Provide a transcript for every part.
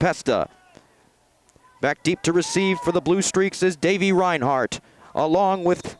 Pesta. Back deep to receive for the Blue Streaks is Davey Reinhardt, along with,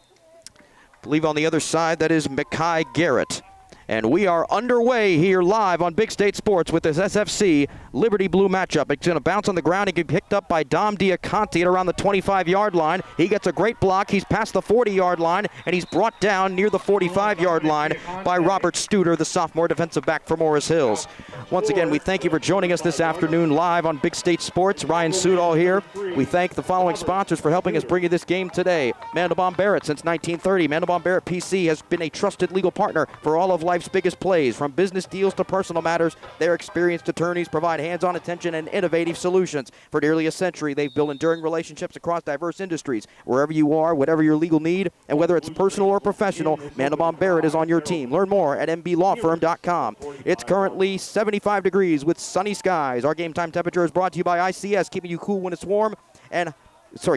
I believe on the other side, that is Mekhi Garrett. And we are underway here live on Big State Sports with this SFC Liberty Blue matchup. It's going to bounce on the ground and get picked up by Dom Diaconti at around the 25-yard line. He gets a great block. He's past the 40-yard line, and he's brought down near the 45-yard line by Robert Studer, the sophomore defensive back for Morris Hills. Once again, we thank you for joining us this afternoon live on Big State Sports. Ryan Sudol here. We thank the following sponsors for helping us bring you this game today. Mandelbaum Barrett since 1930. Mandelbaum Barrett PC has been a trusted legal partner for all of life's biggest plays. From business deals to personal matters, their experienced attorneys provide hands-on attention and innovative solutions. For nearly a century, they've built enduring relationships across diverse industries. Wherever you are, whatever your legal need, and whether it's personal or professional, Mandelbaum Barrett is on your team. Learn more at mblawfirm.com. It's currently 75 degrees with sunny skies. Our game time temperature is brought to you by ICS, keeping you cool when it's warm and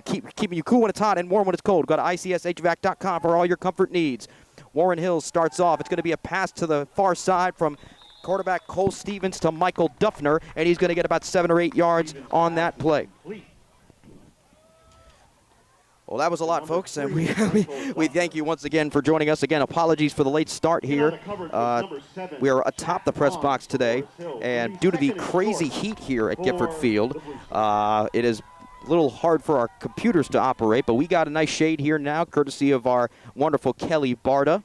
keeping you cool when it's hot and warm when it's cold. Go to ICSHVAC.com for all your comfort needs. Warren Hills starts off. It's going to be a pass to the far side from quarterback Cole Stevens to Michael Duffner, and he's going to get about 7 or 8 yards on that play. Well, that was a lot, folks, and we thank you once again for joining us. Again, apologies for the late start here. We are atop the press box today, and due to the crazy heat here at Gifford Field, it is a little hard for our computers to operate, but we got a nice shade here now, courtesy of our wonderful Kelly Barda.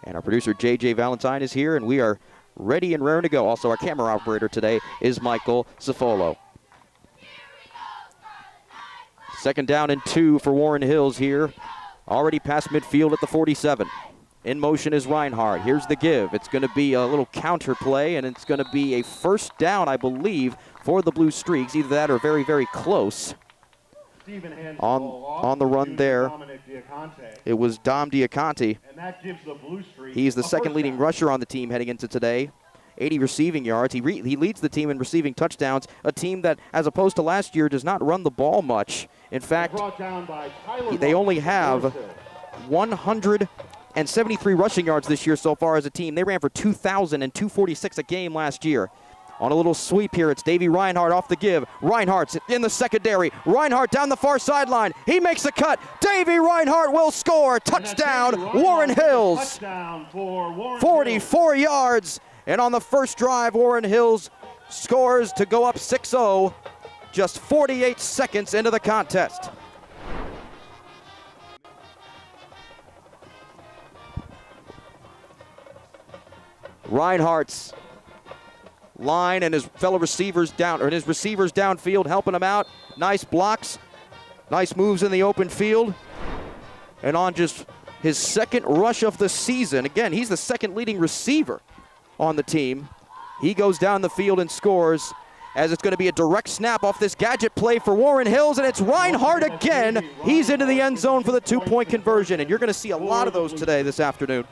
And our producer, J.J. Valentine, is here, and we are ready and raring to go. Also, our camera operator today is Michael Cifolo. 2nd down and 2 for Warren Hills here. Already past midfield at the 47. In motion is Reinhardt. Here's the give. It's going to be a little counter play, and it's going to be a 1st down, I believe, for the Blue Streaks. Either that or very, very close. On the run there, it was Dom Diaconti. He's the 2nd leading rusher on the team heading into today. 80 receiving yards. He leads the team in receiving touchdowns, a team that, as opposed to last year, does not run the ball much. In fact, they only have 173 rushing yards this year so far as a team. They ran for 2,246 a game last year. On a little sweep here, it's Davey Reinhardt off the give. Reinhardt's in the secondary. Reinhardt down the far sideline. He makes the cut. Davey Reinhardt will score. Touchdown, Warren Hills. 44 yards. And on the first drive, Warren Hills scores to go up 6-0, just 48 seconds into the contest. Reinhardt's line and his fellow receivers his receivers downfield helping him out. Nice blocks, nice moves in the open field. And on just his 2nd rush of the season, again, he's the 2nd leading receiver on the team. He goes down the field and scores, as it's going to be a direct snap off this gadget play for Warren Hills, and it's Reinhardt again. He's into the end zone for the 2-point conversion, and you're going to see a lot of those today this afternoon.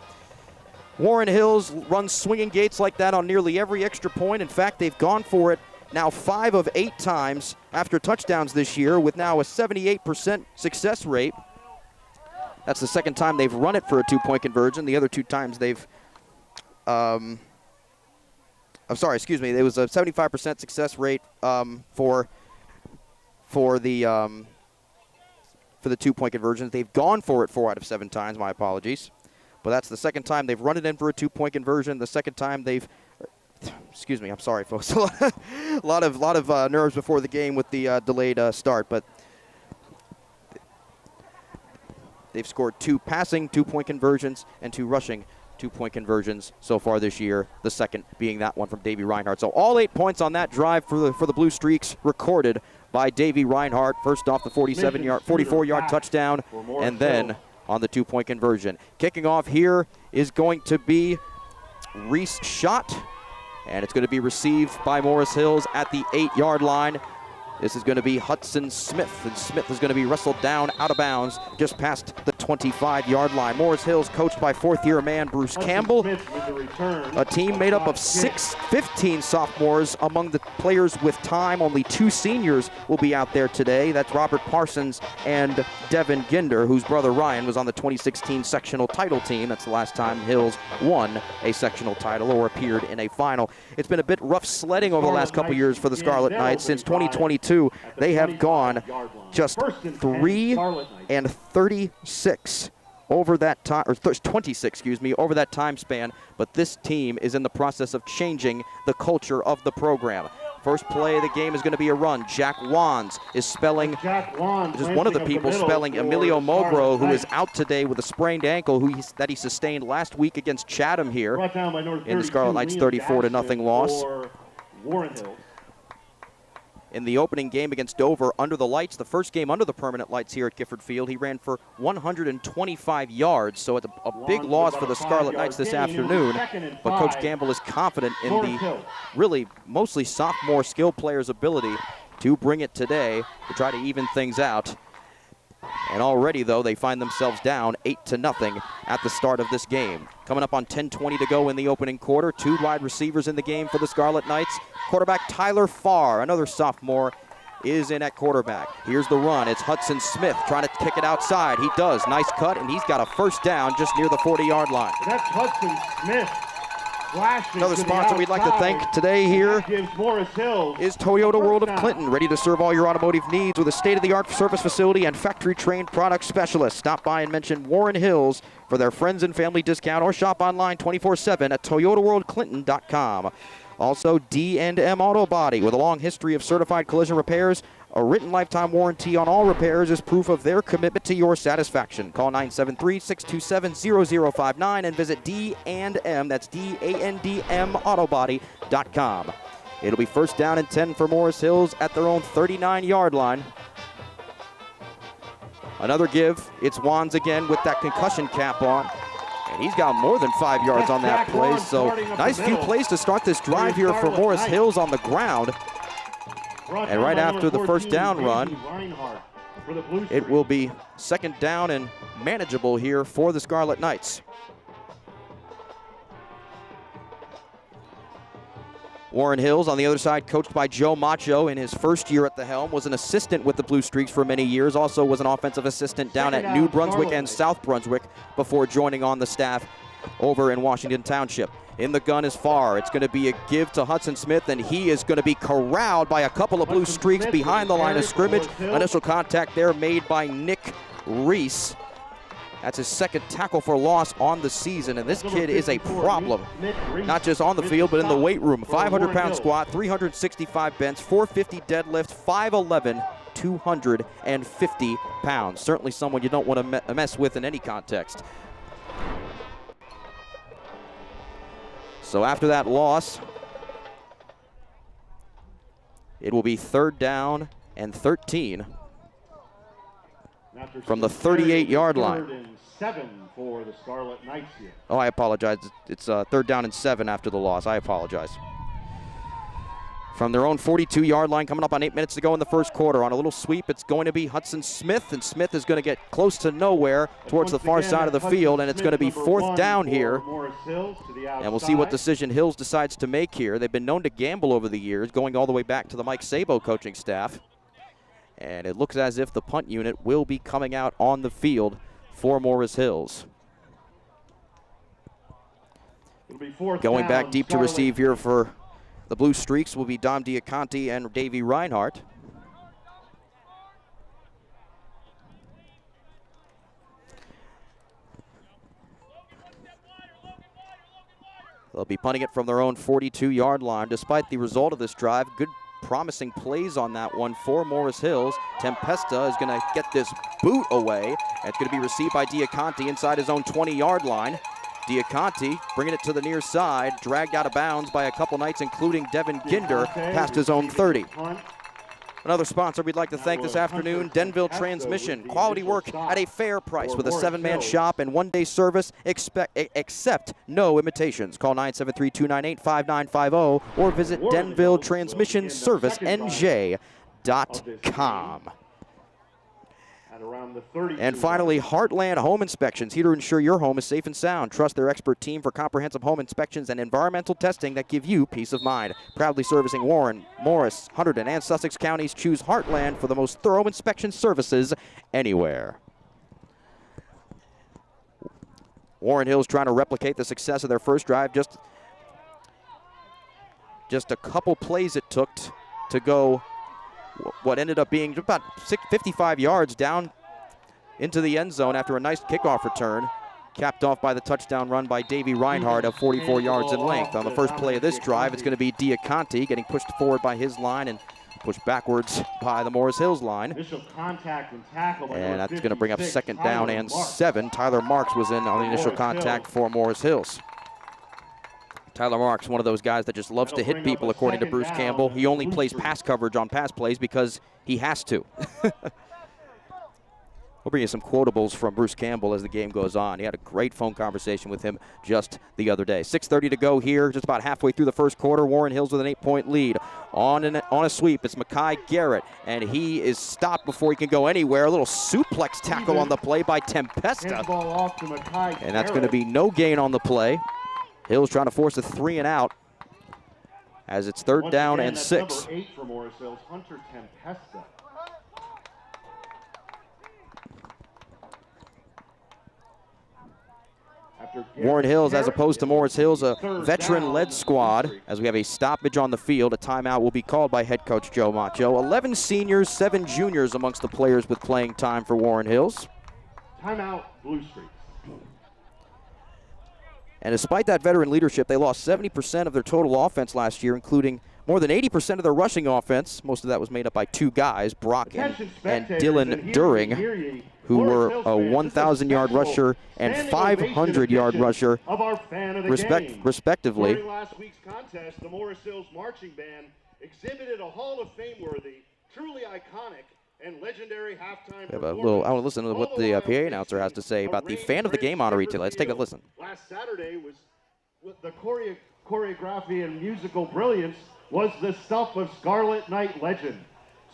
Warren Hills runs swinging gates like that on nearly every extra point. In fact, they've gone for it now 5 of 8 times after touchdowns this year, with now a 78% success rate. That's the 2nd time they've run it for a 2-point conversion. The other 2 times they've it was a 75% success rate for the 2-point conversions. They've gone for it 4 out of 7 times. My apologies. But that's the 2nd time they've run it in for a 2-point conversion. The 2nd time they've, I'm sorry, folks. a lot of nerves before the game with the delayed start. But they've scored 2 passing 2-point conversions and 2 rushing 2-point conversions so far this year. The 2nd being that one from Davey Reinhardt. So all 8 points on that drive for the Blue Streaks recorded by Davey Reinhardt. First off the 44-yard touchdown, and then on the 2-point conversion. Kicking off here is going to be Reese Schott, and it's going to be received by Morris Hills at the 8-yard line. This is going to be Hudson Smith, and Smith is going to be wrestled down out of bounds just past the 20. 25-yard line. Morris Hills coached by fourth-year man Bruce Campbell. A team made up of 15 sophomores. Among the players with time, only 2 seniors will be out there today. That's Robert Parsons and Devin Ginder, whose brother Ryan was on the 2016 sectional title team. That's the last time Hills won a sectional title or appeared in a final. It's been a bit rough sledding over the last couple years for the Scarlet Knights. Since 2022, they have gone just 3-36 over that time, or 26, excuse me, over that time span. But this team is in the process of changing the culture of the program. First play of the game is going to be a run. Jack Wands is spelling, just one of the people spelling Emilio Mogro, who is out today with a sprained ankle that he sustained last week against Chatham here in the Scarlet Knights 34-0 loss. In the opening game against Dover under the lights, the first game under the permanent lights here at Gifford Field, he ran for 125 yards, so it's a big loss for the Scarlet Knights this afternoon. But Coach Campbell is confident in the really mostly sophomore skill players' ability to bring it today to try to even things out. And already, though, they find themselves down 8-0 at the start of this game. Coming up on 10:20 to go in the opening quarter. 2 wide receivers in the game for the Scarlet Knights. Quarterback Tyler Farr, another sophomore, is in at quarterback. Here's the run. It's Hudson Smith trying to kick it outside. He does. Nice cut, and he's got a first down just near the 40-yard line. That's Hudson Smith. Another sponsor we'd like to thank today here is Toyota World of Clinton, ready to serve all your automotive needs with a state-of-the-art service facility and factory-trained product specialists. Stop by and mention Warren Hills for their friends and family discount, or shop online 24/7 at toyotaworldclinton.com. Also, D&M Auto Body, with a long history of certified collision repairs. A written lifetime warranty on all repairs is proof of their commitment to your satisfaction. Call 973-627-0059 and visit D&M, that's D-A-N-D-M, autobody.com. It'll be first down and 10 for Morris Hills at their own 39-yard line. Another give. It's Wands again with that concussion cap on. And he's got more than 5 yards on that play. So nice few plays to start this drive here for Morris Hills on the ground. And right after the first down run, it will be second down and manageable here for the Scarlet Knights. Warren Hills on the other side, coached by Joe Macho in his first year at the helm, was an assistant with the Blue Streaks for many years, also was an offensive assistant down at New Brunswick and South Brunswick before joining on the staff over in Washington Township. In the gun is Farr. It's going to be a give to Hudson Smith, and he is going to be corralled by a couple of Blue Streaks behind the line of scrimmage. Initial contact there made by Nick Reese. That's his second tackle for loss on the season, and this kid is a problem, not just on the field, but in the weight room. 500-pound squat, 365 bench, 450 deadlift, 5'11", 250 pounds. Certainly someone you don't want to mess with in any context. So after that loss, it will be third down and 13 from the 38-yard line. For the Scarlet Knights here. Oh, I apologize. It's third down and 7 after the loss. I apologize. From their own 42-yard line, coming up on 8 minutes to go in the first quarter. On a little sweep, it's going to be Hudson Smith, and Smith is going to get close to nowhere towards the far side of the field, and it's going to be fourth down here. And we'll see what decision Hills decides to make here. They've been known to gamble over the years, going all the way back to the Mike Sabo coaching staff. And it looks as if the punt unit will be coming out on the field for Morris Hills. Going back deep to receive here for the Blue Streaks will be Dom Diaconti and Davey Reinhardt. They'll be punting it from their own 42-yard line. Despite the result of this drive, good promising plays on that one for Morris Hills. Tempesta is going to get this boot away. And it's going to be received by Diaconti inside his own 20-yard line. Diaconti bringing it to the near side, dragged out of bounds by a couple Knights, including Devin Ginder, past his own 30. Another sponsor we'd like to thank this afternoon, Denville Transmission. Quality work at a fair price with a 7-man shop and 1-day service, except no imitations. Call 973-298-5950 or visit DenvilleTransmissionServiceNJ.com. At around the 32. And finally, Heartland Home Inspections, here to ensure your home is safe and sound. Trust their expert team for comprehensive home inspections and environmental testing that give you peace of mind. Proudly servicing Warren, Morris, Hunterdon, and Sussex counties, choose Heartland for the most thorough inspection services anywhere. Warren Hills trying to replicate the success of their first drive. Just a couple plays it took to go what ended up being about 55 yards down into the end zone after a nice kickoff return, capped off by the touchdown run by Davey Reinhardt of 44 yards in length. On the first play of this drive, it's going to be Diaconti getting pushed forward by his line and pushed backwards by the Morris Hills line. Initial contact and tackle. And that's going to bring up second down and 7. Tyler Marks was in on the initial contact for Morris Hills. Tyler Marks, one of those guys that just loves to hit people, according to Bruce Campbell. He only plays pass coverage on pass plays because he has to. We'll bring you some quotables from Bruce Campbell as the game goes on. He had a great phone conversation with him just the other day. 6:30 to go here, just about halfway through the first quarter. Warren Hills with an 8-point lead. On a sweep, it's Mackay Garrett, and he is stopped before he can go anywhere. A little suplex tackle on the play by Tempesta. And that's going to be no gain on the play. Hills trying to force a 3 and out as it's third down and 6. Number 8 for Morris Hills, Hunter Tempesta. Warren Hills, as opposed to Morris Hills, a veteran-led squad. As we have a stoppage on the field, a timeout will be called by head coach Joe Macho. 11 seniors, 7 juniors amongst the players with playing time for Warren Hills. Timeout, Blue Streaks. And despite that veteran leadership, they lost 70% of their total offense last year, including more than 80% of their rushing offense. Most of that was made up by 2 guys, Brock and Dylan During, who were a 1,000-yard rusher and 500-yard rusher, respectively. During last week's contest, the Morris Hills Marching Band exhibited a Hall of Fame-worthy, truly iconic, and legendary halftime performance. I want to listen to what the PA announcer has to say about the fan of the game honoree. Let's take a listen. Last Saturday was with the choreography and musical brilliance was the stuff of Scarlet Knight legend.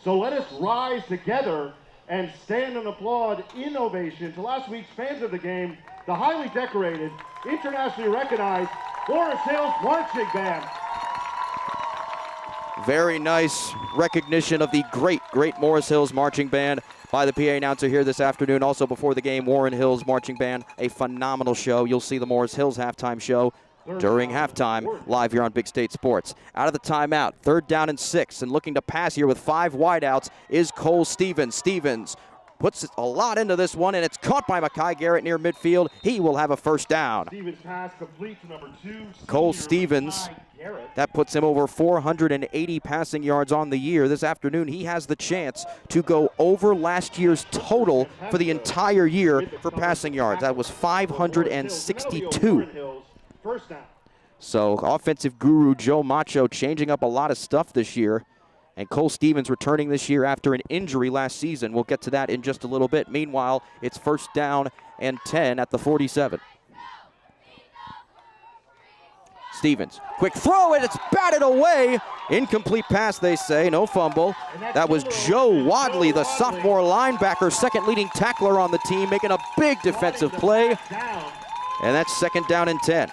So let us rise together and stand and applaud in ovation to last week's fans of the game, the highly decorated, internationally recognized Morris Hills Marching Band. Very nice recognition of the great Morris Hills Marching Band by the PA announcer here this afternoon. Also before the game, Warren Hills Marching Band, a phenomenal show. You'll see the Morris Hills halftime show during halftime live here on Big State Sports. Out of the timeout, third down and 6, and looking to pass here with 5 wideouts is Cole Stevens. Stevens puts a lot into this one, and it's caught by Mackay Garrett near midfield. He will have a first down. Stevens pass complete to number 2. Cole Stevens, that puts him over 480 passing yards on the year. This afternoon, he has the chance to go over last year's total for the entire year for passing yards. That was 562. First down. So offensive guru Joe Macho changing up a lot of stuff this year. And Cole Stevens returning this year after an injury last season. We'll get to that in just a little bit. Meanwhile, it's first down and 10 at the 47. Stevens, quick throw, and it's batted away. Incomplete pass, they say, no fumble. That was Joe Wadley, the sophomore linebacker, second leading tackler on the team, making a big defensive play. And that's second down and 10.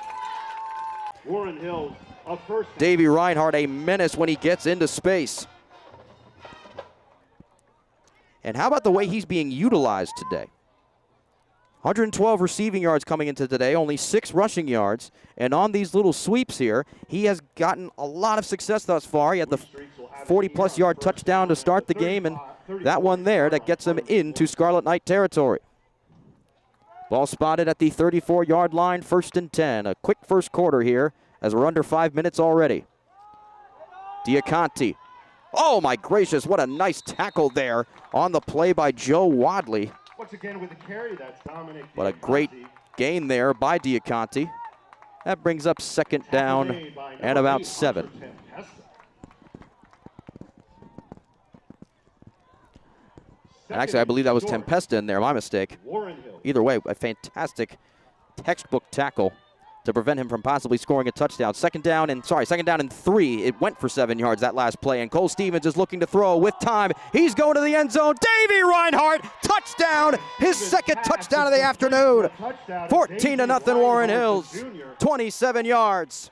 Warren Hills, a first. Davey Reinhardt, a menace when he gets into space. And how about the way he's being utilized today? 112 receiving yards coming into today, only 6 rushing yards. And on these little sweeps here, he has gotten a lot of success thus far. He had the 40-plus yard touchdown to start the game, and that one there that gets him into Scarlet Knight territory. Ball spotted at the 34-yard line, first and 10. A quick first quarter here as we're under 5 minutes already. Diaconti. Oh, my gracious, what a nice tackle there on the play by Joe Wadley. Once again with the carry, that's Dominic. What a great gain there by Diaconti. That brings up second down and about 7. Actually, I believe that was Tempesta in there, my mistake. Either way, a fantastic textbook tackle to prevent him from possibly scoring a touchdown. Second down and 3. It went for 7 yards that last play, and Cole Stevens is looking to throw with time. He's going to the end zone. Davey Reinhardt, touchdown! His second touchdown of the afternoon. 14-0 Warren Hills, 27 yards.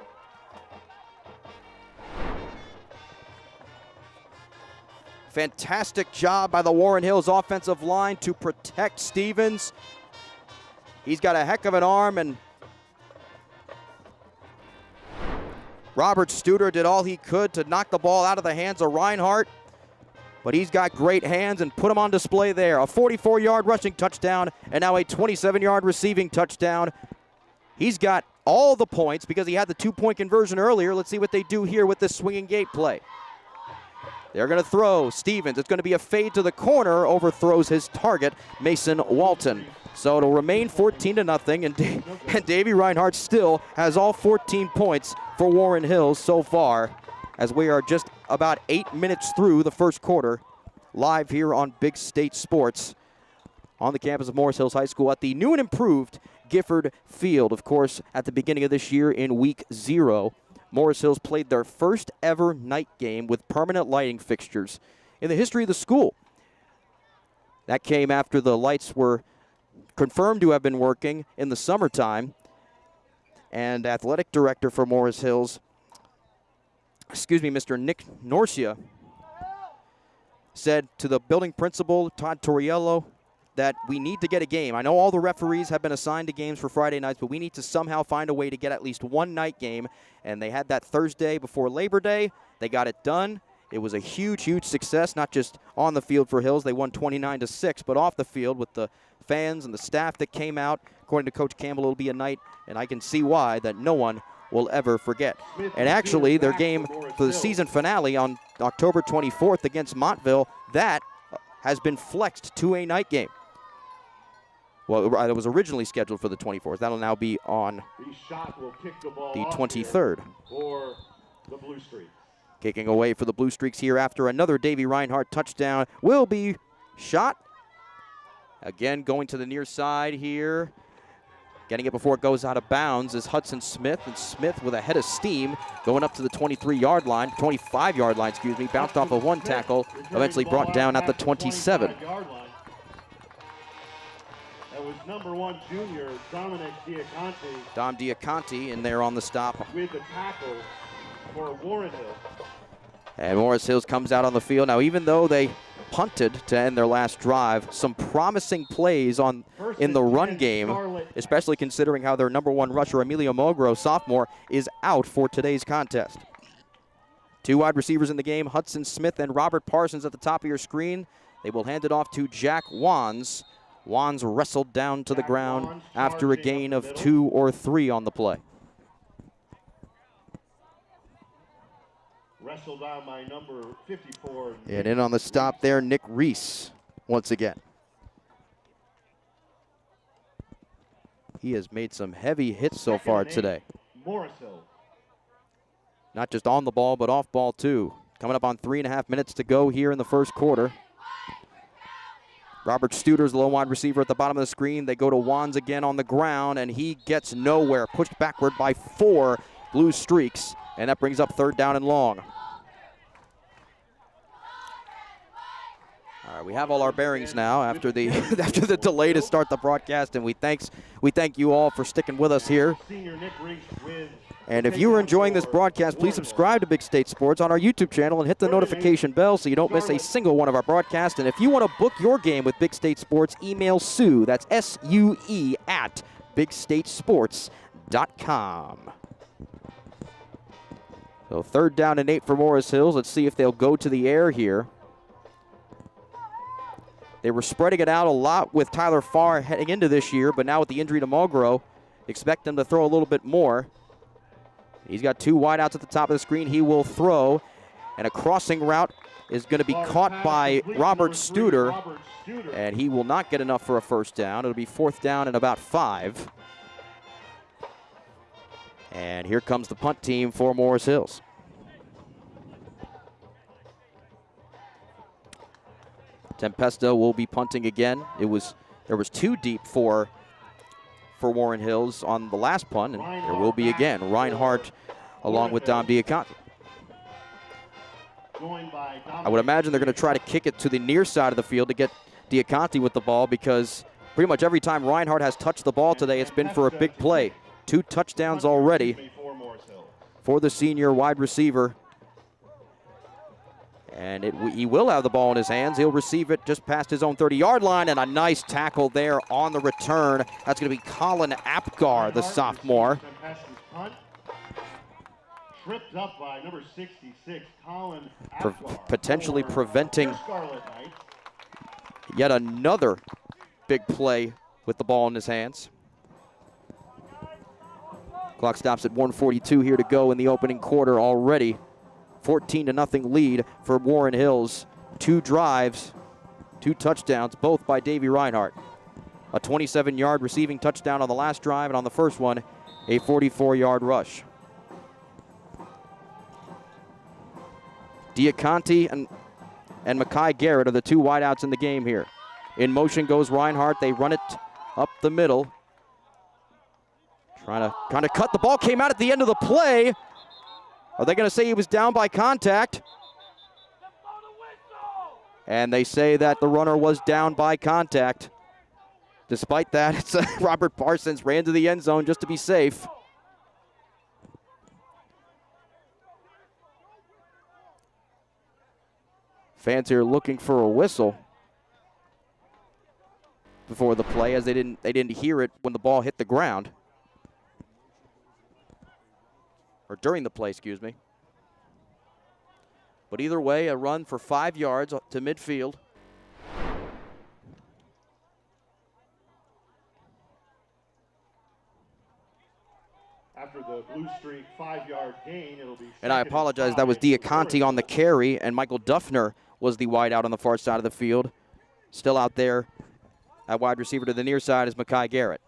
Fantastic job by the Warren Hills offensive line to protect Stevens. He's got a heck of an arm, and Robert Studer did all he could to knock the ball out of the hands of Reinhardt, but he's got great hands and put him on display there. A 44-yard rushing touchdown and now a 27-yard receiving touchdown. He's got all the points because he had the 2-point conversion earlier. Let's see what they do here with this swinging gate play. They're going to throw. Stevens, it's going to be a fade to the corner, overthrows his target, Mason Walton. So it'll remain 14-0, and Davey Reinhardt still has all 14 points for Warren Hills so far, as we are just about 8 minutes through the first quarter, live here on Big State Sports on the campus of Morris Hills High School at the new and improved Gifford Field. Of course, at the beginning of this year in week 0, Morris Hills played their first ever night game with permanent lighting fixtures in the history of the school. That came after the lights were confirmed to have been working in the summertime, and athletic director for Morris Hills, Mr. Nick Norcia, said to the building principal, Todd Torriello, that we need to get a game. I know all the referees have been assigned to games for Friday nights, but we need to somehow find a way to get at least one night game. And they had that Thursday before Labor Day. They got it done. It was a huge, huge success, not just on the field for Hills. They won 29-6, but off the field with the fans and the staff that came out. According to Coach Campbell, it'll be a night, and I can see why, that no one will ever forget. And actually, their game for the season finale on October 24th against Montville, that has been flexed to a night game. Well, it was originally scheduled for the 24th. That'll now be on the 23rd. For the Blue Streaks. Kicking away for the Blue Streaks here after another Davey Reinhardt touchdown will be shot. Again, going to the near side here. Getting it before it goes out of bounds is Hudson Smith. And Smith with a head of steam going up to the 25-yard line, bounced off of one tackle, eventually brought down at the 27. That was number 1 junior, Dominic Diaconti. Dom Diaconti in there on the stop. With the tackle for Warren Hills. And Morris Hills comes out on the field. Now, even though they punted to end their last drive, some promising plays in the run game, especially considering how their number 1 rusher, Emilio Mogro, sophomore, is out for today's contest. 2 wide receivers in the game, Hudson Smith and Robert Parsons at the top of your screen. They will hand it off to Jack Wands. Wands wrestled down to the ground after a gain of 2 or 3 on the play. Wrestled down by number 54. And in on the stop there, Nick Reese once again. He has made some heavy hits so far today. Morris Hills. Not just on the ball, but off ball too. Coming up on 3.5 minutes to go here in the first quarter. Robert Studer's the lone wide receiver at the bottom of the screen. They go to Wands again on the ground, and he gets nowhere. Pushed backward by 4 Blue Streaks, and that brings up 3rd down and long. All right, we have all our bearings now after the after the delay to start the broadcast, and we thank you all for sticking with us here. And if you are enjoying this broadcast, please subscribe to Big State Sports on our YouTube channel and hit the notification bell so you don't miss a single one of our broadcasts. And if you want to book your game with Big State Sports, email Sue, that's S-U-E, at bigstatesports.com. So 3rd down and 8 for Morris Hills. Let's see if they'll go to the air here. They were spreading it out a lot with Tyler Farr heading into this year, but now with the injury to Mulgrew, expect them to throw a little bit more. He's got 2 wideouts at the top of the screen. He will throw, and a crossing route is going to be caught by Robert Studer, and he will not get enough for a 1st down. It'll be 4th down and about 5. And here comes the punt team for Morris Hills. Tempesta will be punting again. There was 2 deep for for Warren Hills on the last punt, and there will be again. Reinhardt along with Dom Diaconti. I would imagine they're going to try to kick it to the near side of the field to get Diaconti with the ball, because pretty much every time Reinhardt has touched the ball today, it's been for a big play. 2 touchdowns already for the senior wide receiver. And he will have the ball in his hands. He'll receive it just past his own 30-yard line, and a nice tackle there on the return. That's going to be Colin Apgar, the sophomore. Tripped up by number 66, Colin Apgar. Potentially preventing yet another big play with the ball in his hands. Clock stops at 1:42 here to go in the opening quarter already. 14-0 lead for Warren Hills. 2 drives, 2 touchdowns, both by Davey Reinhardt. A 27-yard receiving touchdown on the last drive, and on the first one, a 44-yard rush. Diaconti and Mackay Garrett are the 2 wideouts in the game here. In motion goes Reinhardt. They run it up the middle. Trying to kind of cut. The ball came out at the end of the play. Are they going to say he was down by contact? And they say that the runner was down by contact. Despite that, it's Robert Parsons ran to the end zone just to be safe. Fans here looking for a whistle before the play, as they didn't hear it when the ball hit the ground. Or during the play, excuse me. But either way, a run for 5 yards to midfield. After the blue streak 5-yard gain, it'll be. And I apologize, that was Diaconti on the carry, and Michael Duffner was the wide out on the far side of the field. Still out there at wide receiver to the near side is Mackay Garrett.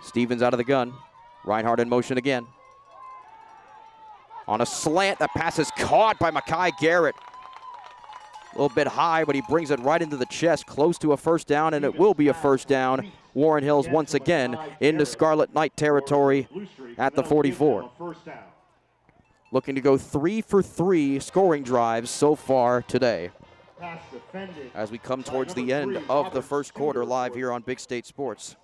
Stevens out of the gun. Reinhardt in motion again. On a slant, that pass is caught by Mackay Garrett. A little bit high, but he brings it right into the chest, close to a first down, and it will be a first down. Warren Hills once again into Scarlet Knight territory at the 44. Looking to go 3 for 3 scoring drives so far today, as we come towards the end of the first quarter live here on Big State Sports.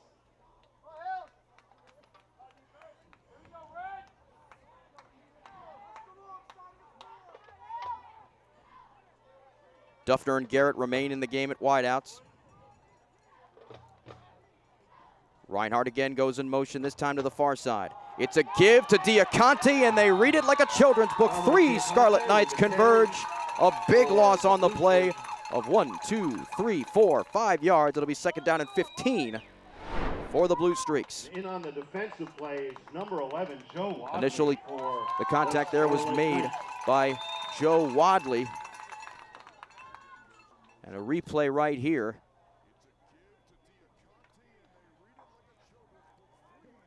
Duffner and Garrett remain in the game at wideouts. Reinhardt again goes in motion, this time to the far side. It's a give to Diaconti, and they read it like a children's book. 3 Scarlet Knights converge. A big loss on the play of 1, 2, 3, 4, 5 yards. It'll be second down and 15 for the Blue Streaks. In on the defensive play, number 11, Joe Wadley. Initially, the contact there was made by Joe Wadley. And a replay right here.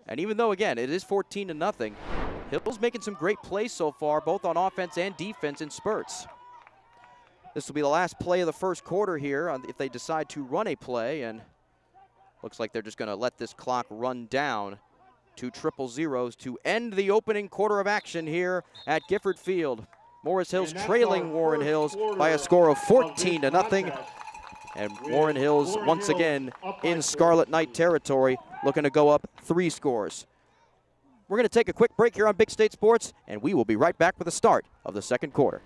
And even though, again, it is 14-0, Hill's making some great plays so far, both on offense and defense in spurts. This will be the last play of the first quarter here if they decide to run a play, and looks like they're just going to let this clock run down to 000 to end the opening quarter of action here at Gifford Field. Morris Hills trailing Warren Hills by a score of 14-0. And Warren Hills once again in Scarlet Knight territory, looking to go up 3 scores. We're going to take a quick break here on Big State Sports, and we will be right back with the start of the second quarter.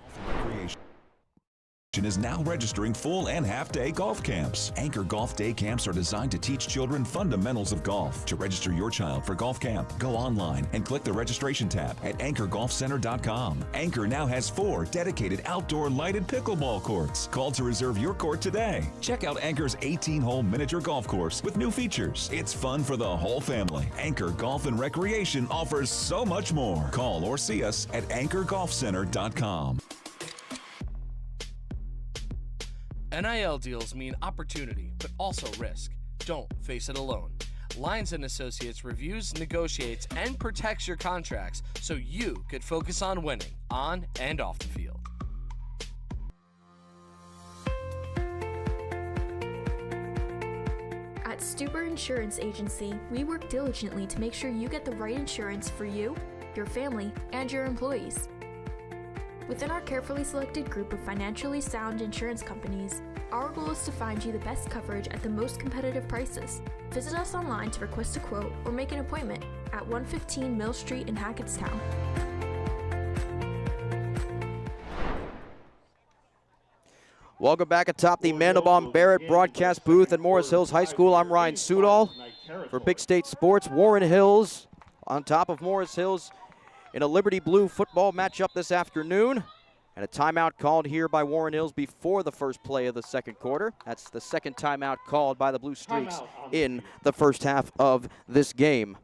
Is now registering full and half-day golf camps. Anchor Golf Day Camps are designed to teach children fundamentals of golf. To register your child for golf camp, go online and click the registration tab at anchorgolfcenter.com. Anchor now has 4 dedicated outdoor lighted pickleball courts. Call to reserve your court today. Check out Anchor's 18-hole miniature golf course with new features. It's fun for the whole family. Anchor Golf and Recreation offers so much more. Call or see us at anchorgolfcenter.com. NIL deals mean opportunity, but also risk. Don't face it alone. Lyons & Associates reviews, negotiates, and protects your contracts so you could focus on winning on and off the field. At Stuber Insurance Agency, we work diligently to make sure you get the right insurance for you, your family, and your employees. Within our carefully selected group of financially sound insurance companies, our goal is to find you the best coverage at the most competitive prices. Visit us online to request a quote or make an appointment at 115 Mill Street in Hackettstown. Welcome back atop the Mandelbaum Barrett broadcast booth at Morris Hills High School. I'm Ryan Sudol for Big State Sports. Warren Hills on top of Morris Hills in a Liberty Blue football matchup this afternoon. And a timeout called here by Warren Hills before the first play of the second quarter. That's the second timeout called by the Blue Streaks in the first half of this game.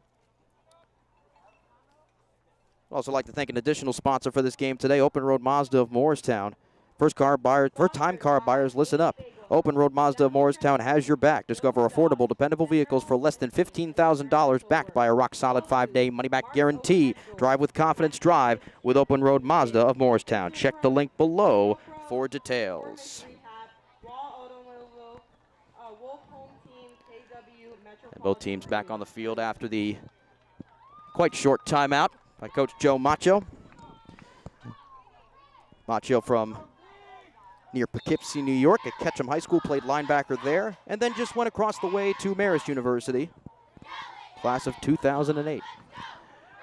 I'd also like to thank an additional sponsor for this game today, Open Road Mazda of Morristown. First-time car buyers, listen up. Open Road Mazda of Morristown has your back. Discover affordable, dependable vehicles for less than $15,000 backed by a rock-solid 5-day money-back guarantee. Drive with confidence, drive with Open Road Mazda of Morristown. Check the link below for details. And both teams back on the field after the quite short timeout by Coach Joe Macho. Macho from near Poughkeepsie, New York at Ketchum High School, played linebacker there, and then just went across the way to Marist University, class of 2008.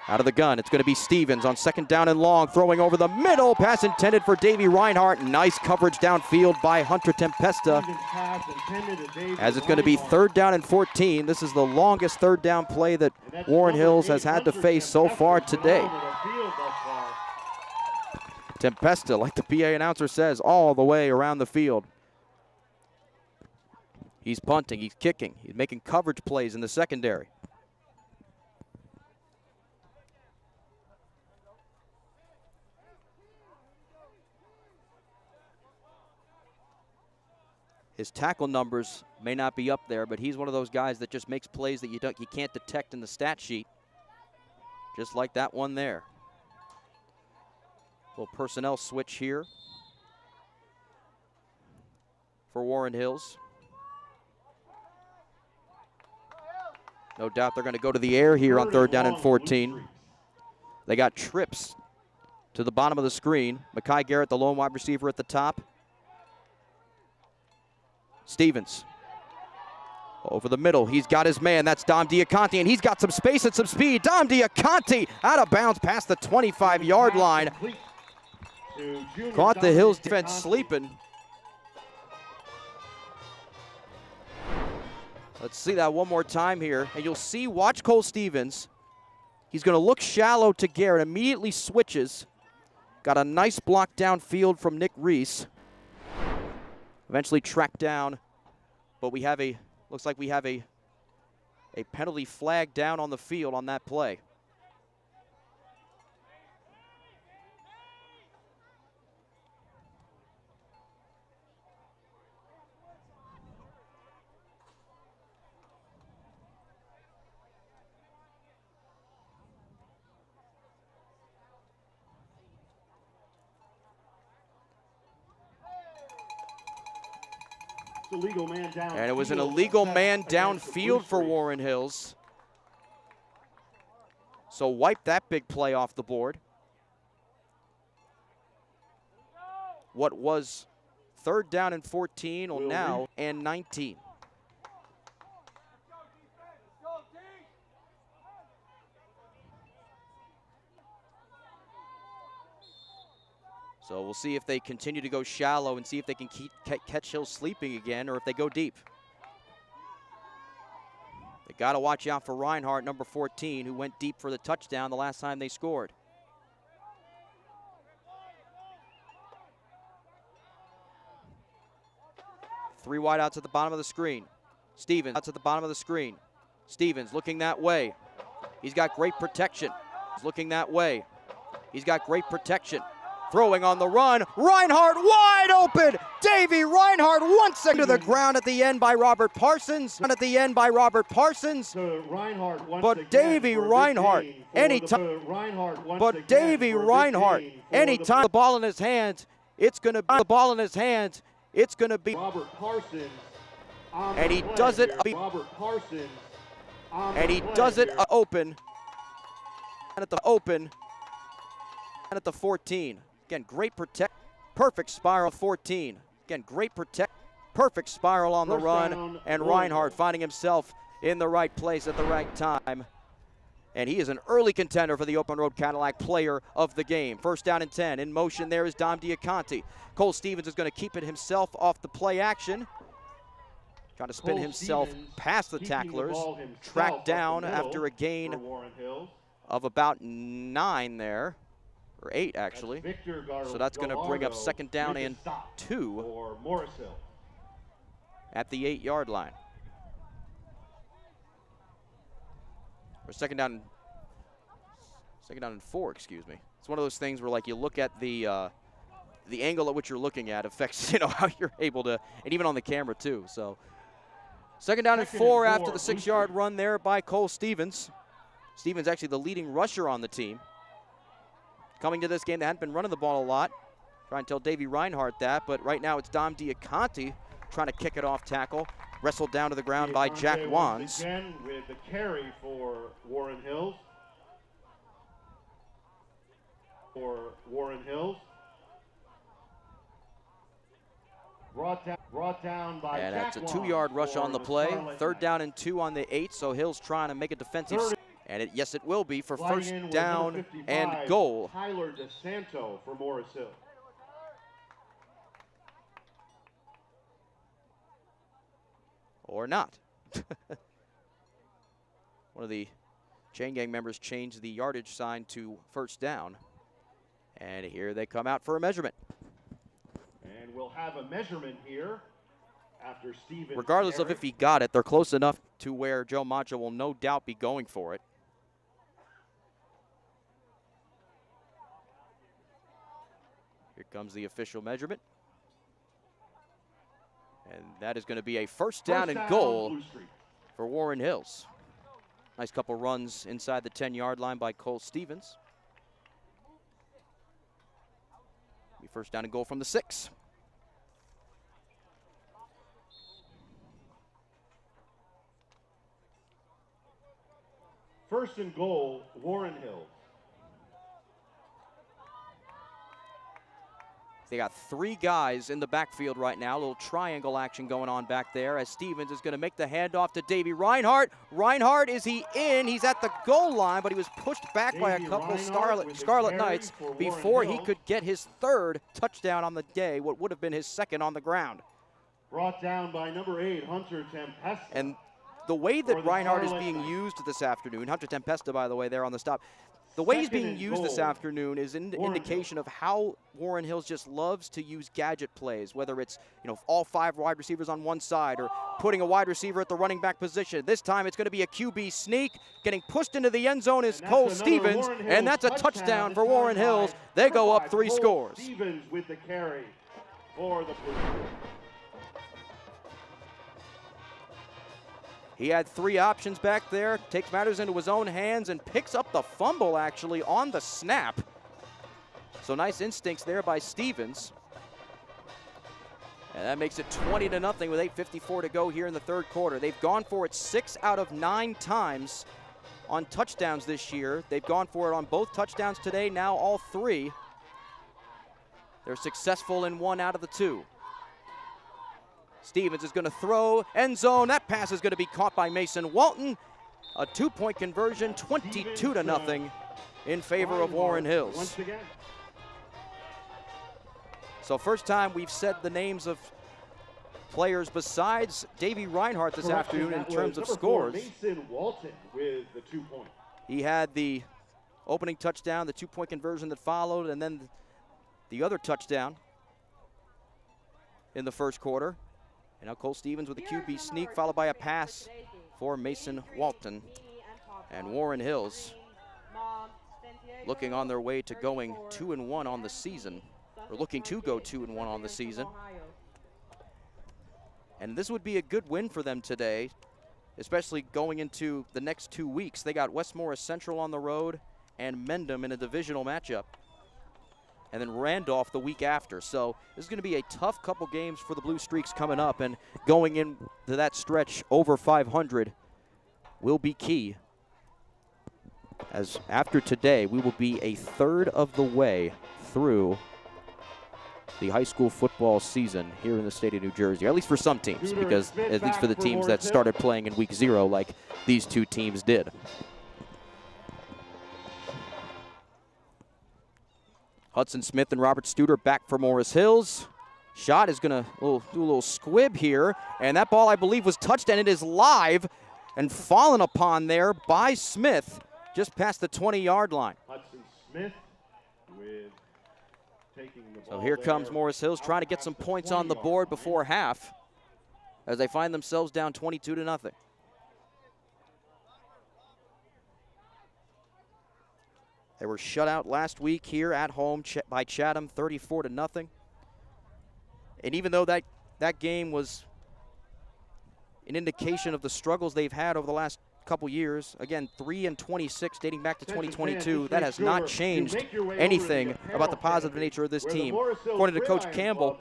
Out of the gun, it's going to be Stevens on second down and long, throwing over the middle, pass intended for Davey Reinhardt. Nice coverage downfield by Hunter Tempesta. As it's going to be third down and 14. This is the longest third down play that Warren Hills has had to face so far today. Tempesta, like the PA announcer says, all the way around the field. He's punting, he's kicking, he's making coverage plays in the secondary. His tackle numbers may not be up there, but he's one of those guys that just makes plays that you can't detect in the stat sheet. Just like that one there. Little personnel switch here for Warren Hills. No doubt they're going to go to the air here on third down and 14. They got trips to the bottom of the screen. Mekhi Garrett, the lone wide receiver at the top. Stevens over the middle. He's got his man. That's Dom Diaconte, and he's got some space and some speed. Dom Diaconte out of bounds past the 25-yard line. Caught the Hills defense sleeping. Let's see that one more time here. And you'll see, watch Cole Stevens. He's going to look shallow to Garrett, immediately switches. Got a nice block downfield from Nick Reese. Eventually tracked down, but looks like we have a penalty flag down on the field on that play. And it was an illegal man downfield for Warren Hills. So wipe that big play off the board. What was third down and 14 will now and 19. So we'll see if they continue to go shallow and see if they can catch Hills sleeping again or if they go deep. They got to watch out for Reinhardt, number 14, who went deep for the touchdown the last time they scored. Three wideouts at the bottom of the screen. Stevens out at the bottom of the screen. Stevens looking that way. He's got great protection. He's looking that way. He's got great protection. Throwing on the run, Reinhardt wide open. Davey Reinhardt once again to the ground at the end by Robert Parsons. But Davey Reinhardt, anytime. But Davey Reinhardt, anytime the ball in his hands, it's going to be the ball in his hands. It's going to be Robert Parsons And he does it. Robert Parsons. And he does it open. And at the open. And at the 14. Again, great protect. Perfect spiral 14. Again, great protect. Perfect spiral on the run. And Reinhardt finding himself in the right place at the right time. And he is an early contender for the Open Road Cadillac Player of the Game. First down and 10. In motion there is Dom Diaconti. Cole Stevens is going to keep it himself off the play action. Trying to spin himself past the tacklers. Tracked down after a gain of about 9 there. Or 8 actually. So that's going to bring up second down and 2 at the 8-yard line. Or second down and 4, excuse me. It's one of those things where, like, you look at the angle at which you're looking at affects, you know, how you're able to, and even on the camera too. So second down and 4 after the 6-yard run there by Cole Stevens. Stevens actually the leading rusher on the team. Coming to this game, they hadn't been running the ball a lot. Trying to tell Davey Reinhardt that, but right now it's Dom Diaconti trying to kick it off tackle. Wrestled down to the ground by Jack Wands. Again with the carry for Warren Hills. Brought down by and Jack that's a 2-yard rush on the play. Third down and 2 on the 8, so Hill's trying to make a defensive. And yes, it will be for first down and goal. Tyler DeSanto for Morris Hill. Or not. One of the chain gang members changed the yardage sign to first down. And here they come out for a measurement. And we'll have a measurement here after Stevens. Regardless of if he got it, they're close enough to where Joe Macho will no doubt be going for it. Here comes the official measurement. And that is going to be a first down and goal for Warren Hills. Nice couple runs inside the 10-yard line by Cole Stevens. Be first down and goal from the 6. First and goal, Warren Hills. They got 3 guys in the backfield right now. A little triangle action going on back there as Stevens is going to make the handoff to Davey Reinhardt. Reinhardt, is he in? He's at the goal line, but he was pushed back by a couple of Scarlet Knights before he could get his 3rd touchdown on the day, what would have been his 2nd on the ground. Brought down by number 8, Hunter Tempesta. And the way that Reinhardt is being used this afternoon, Hunter Tempesta, by the way, there on the stop, the way he's being used this afternoon is an indication of how Warren Hills just loves to use gadget plays, whether it's, you know, all 5 wide receivers on one side or putting a wide receiver at the running back position. This time it's going to be a QB sneak. Getting pushed into the end zone is Cole Stevens, and that's a touchdown for Warren Hills. They go up 3 scores. Stevens with the carry for the Blues. He had 3 options back there, takes matters into his own hands and picks up the fumble actually on the snap. So nice instincts there by Stevens. And that makes it 20-0 with 8:54 to go here in the 3rd quarter. They've gone for it 6 out of 9 times on touchdowns this year. They've gone for it on both touchdowns today, now all 3. They're successful in 1 out of the 2. Stevens is going to throw, end zone. That pass is going to be caught by Mason Walton. A 2-point conversion, 22-0 in favor of Warren Hills. So first time we've said the names of players besides Davey Reinhardt this afternoon in terms of scores. Mason Walton with the 2-point. He had the opening touchdown, the 2-point conversion that followed, and then the other touchdown in the first quarter. And now Cole Stevens with a QB sneak, followed by a pass for Mason Walton. And Warren Hills looking on their way to going 2-1 on the season, or looking to go 2-1 on the season. And this would be a good win for them today, especially going into the next 2 weeks. They got West Morris Central on the road and Mendham in a divisional matchup. and then Randolph the week after. So this is going to be a tough couple games for the Blue Streaks coming up, and going into that stretch over 500 will be key. As after today, we will be a third of the way through the high school football season here in the state of New Jersey, or at least for some teams, because at least for the teams that started playing in week 0 like these two teams did. Hudson Smith and Robert Studer back for Morris Hills. Shot is going to do a little squib here, and that ball, I believe, was touched, and it is live and fallen upon there by Smith just past the 20-yard line. Hudson Smith with taking the ball. So here comes Morris Hills trying to get some points on the board before half as they find themselves down 22-0. They were shut out last week here at home by Chatham, 34-0. And even though that game was an indication of the struggles they've had over the last couple years, again, 3-26 dating back to 2022, that has not changed anything about the positive nature of this team. According to Coach Campbell,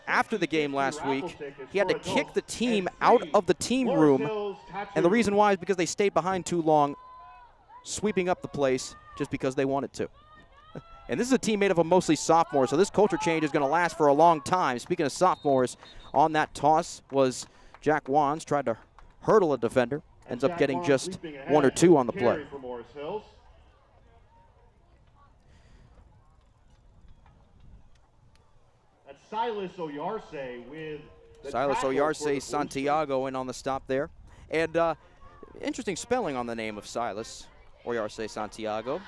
after the game last week, he had to kick the team out of the team room, and the reason why is because they stayed behind too long, sweeping up the place just because they wanted to. And this is a team made up of mostly sophomores, so this culture change is going to last for a long time. Speaking of sophomores, on that toss was Jack Wands, tried to hurdle a defender, ends up getting just 1 or 2 on the play. That's Silas Oyarse with Silas Oyarse Santiago in on the stop there. And interesting spelling on the name of Silas Oyarse Santiago.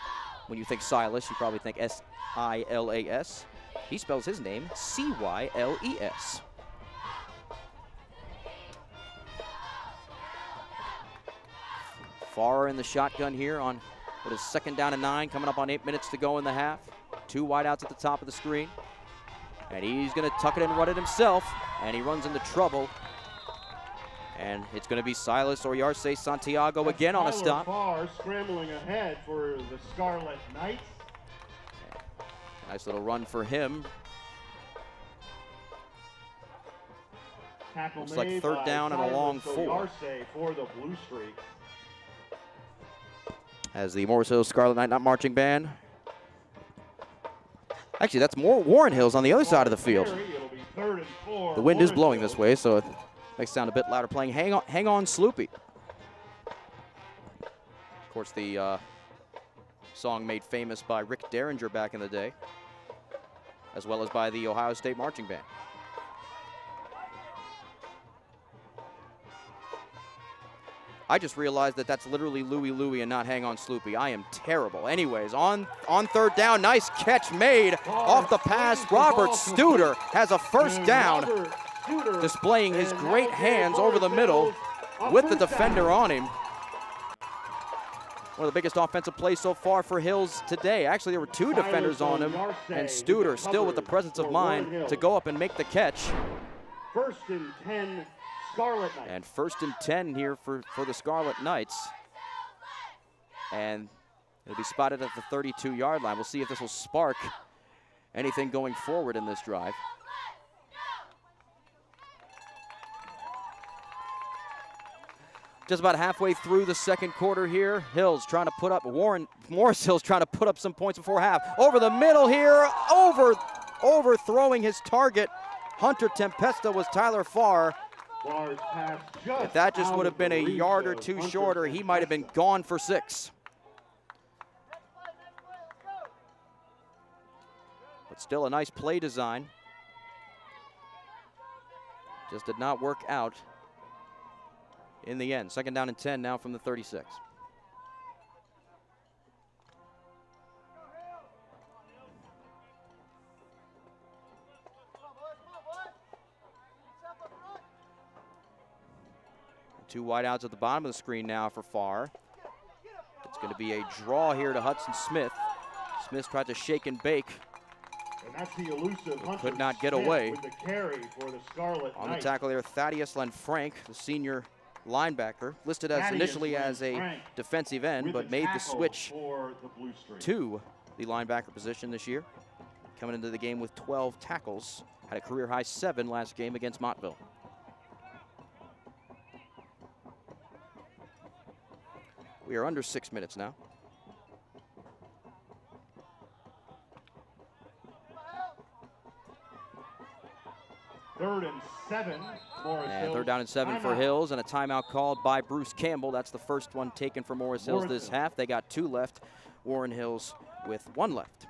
When you think Silas, you probably think S-I-L-A-S. He spells his name C-Y-L-E-S. Farr in the shotgun here on what is 2nd down and 9, coming up on 8 minutes to go in the half. 2 wideouts at the top of the screen. And he's going to tuck it and run it himself, and he runs into trouble. And it's going to be Silas Oyarse Santiago again on a stop. Farr scrambling ahead for the Scarlet Knights. Nice little run for him. Tackle Looks like made 3rd down and a long 4. Oyarse for the Blue Streaks. As the Morris Hills Scarlet Knight not marching band. Actually, that's more Warren Hills on the other side of the field. It'll be 3rd and 4. The wind is blowing this way, so it makes it sound a bit louder. Playing Hang On Sloopy. Of course, the song made famous by Rick Derringer back in the day, as well as by the Ohio State Marching Band. I just realized that that's literally Louie Louie and not Hang On Sloopy. I am terrible. Anyways, on 3rd down, nice catch made off the pass. Robert Studer has a 1st down, displaying his great hands over the middle with the defender on him. One of the biggest offensive plays so far for Hills today. Actually, there were 2 defenders on him, and Studer still with the presence of mind to go up and make the catch. 1st and 10, Scarlet Knights. And 1st and 10 here for the Scarlet Knights. And it'll be spotted at the 32-yard line. We'll see if this will spark anything going forward in this drive. Just about halfway through the 2nd quarter here. Hills trying to put up, Morris Hills trying to put up some points before half. Over the middle here, overthrowing his target. Hunter Tempesta was Tyler Farr. If that just would have been a yard or 2 shorter, he might have been gone for 6. But still a nice play design. Just did not work out in the end. 2nd down and 10 now from the 36. Two wideouts at the bottom of the screen now for Farr. It's going to be a draw here to Hudson Smith. Smith tried to shake and bake. And that's the elusive Hunter Could not get Smith away. with the carry for the Scarlet On Knights. the tackle there, Thaddeus Lenfrank, the senior linebacker, listed as initially as a defensive end, but made the switch for the Blue Streaks. to the linebacker position this year. coming into the game with 12 tackles. Had a career-high 7 last game against Montville. We are under 6 minutes now. Third and 7, Morris And Hills. third down and 7 for Timeout. Hills, and a timeout called by Bruce Campbell. That's the first one taken for Morris Hills Morris this Hills. half. They got 2 left. Warren Hills with 1 left.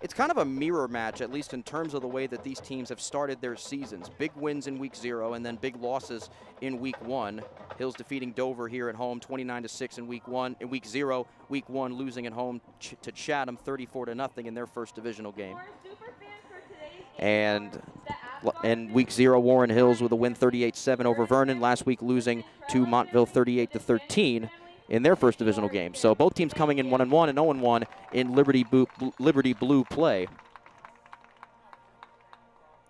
It's kind of a mirror match, at least in terms of the way that these teams have started their seasons. Big wins in week 0 and then big losses in week 1. Hills defeating Dover here at home 29-6 in week 1. In week 0, week 1 losing at home to Chatham 34-0 in their first divisional game. And in week 0, Warren Hills with a win 38-7 over Vernon. Last week losing to Montville 38-13 in their first divisional game. So both teams coming in 1-1 and 0-1 in Liberty Blue play.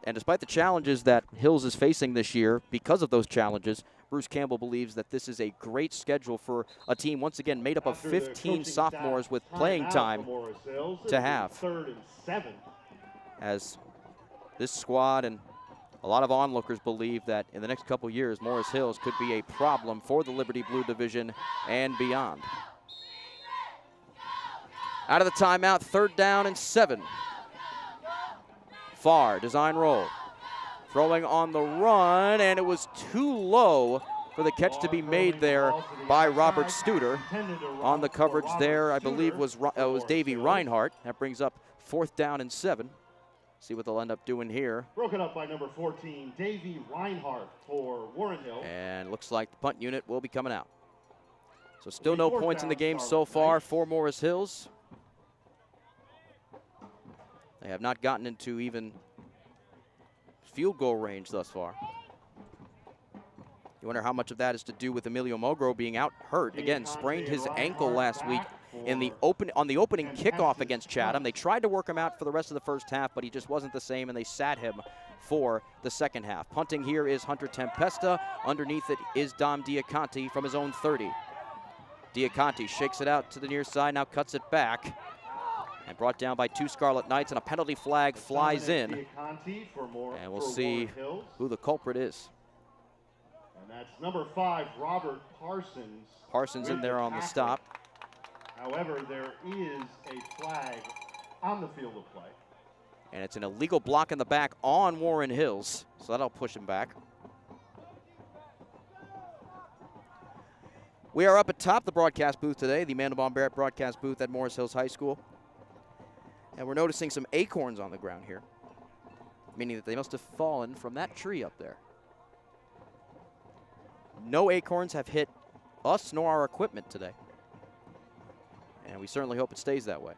And despite the challenges that Hills is facing this year, because of those challenges, Bruce Campbell believes that this is a great schedule for a team, once again, made up of After the 15 coaching sophomores staff with playing timeout time for Morris Hills, to it was have. Third and 7. As this squad and a lot of onlookers believe that in the next couple years, Morris Hills could be a problem for the Liberty Blue division and beyond. Out of the timeout, third down and 7. Farr, design roll. Throwing on the run, and it was too low for the catch to be made there by Robert Studer. On the coverage there, I believe, was Davey Reinhardt. That brings up 4th down and 7. See what they'll end up doing here. Broken up by number 14, Davey Reinhardt for Warren Hill. And looks like the punt unit will be coming out. So still no Fourth points in the down, game so Scarlet far Knights. for Morris Hills. They have not gotten into even field goal range thus far. You wonder how much of that is to do with Emilio Mogro being out hurt. Again, sprained his ankle last week on the opening kickoff against Chatham. They tried to work him out for the rest of the first half, but he just wasn't the same, and they sat him for the second half. Punting here is Hunter Tempesta. Underneath it is Dom Diaconti from his own 30. Diaconti shakes it out to the near side, now cuts it back. And brought down by 2 Scarlet Knights, and a penalty flag flies in. And we'll see who the culprit is. And that's number 5, Robert Parsons. Parsons in with there the on the tackle. stop. However, there is a flag on the field of play. And it's an illegal block in the back on Warren Hills, so that'll push him back. We are up atop the broadcast booth today, the Mandelbaum Barrett broadcast booth at Morris Hills High School. And we're noticing some acorns on the ground here, meaning that they must have fallen from that tree up there. No acorns have hit us nor our equipment today. And we certainly hope it stays that way.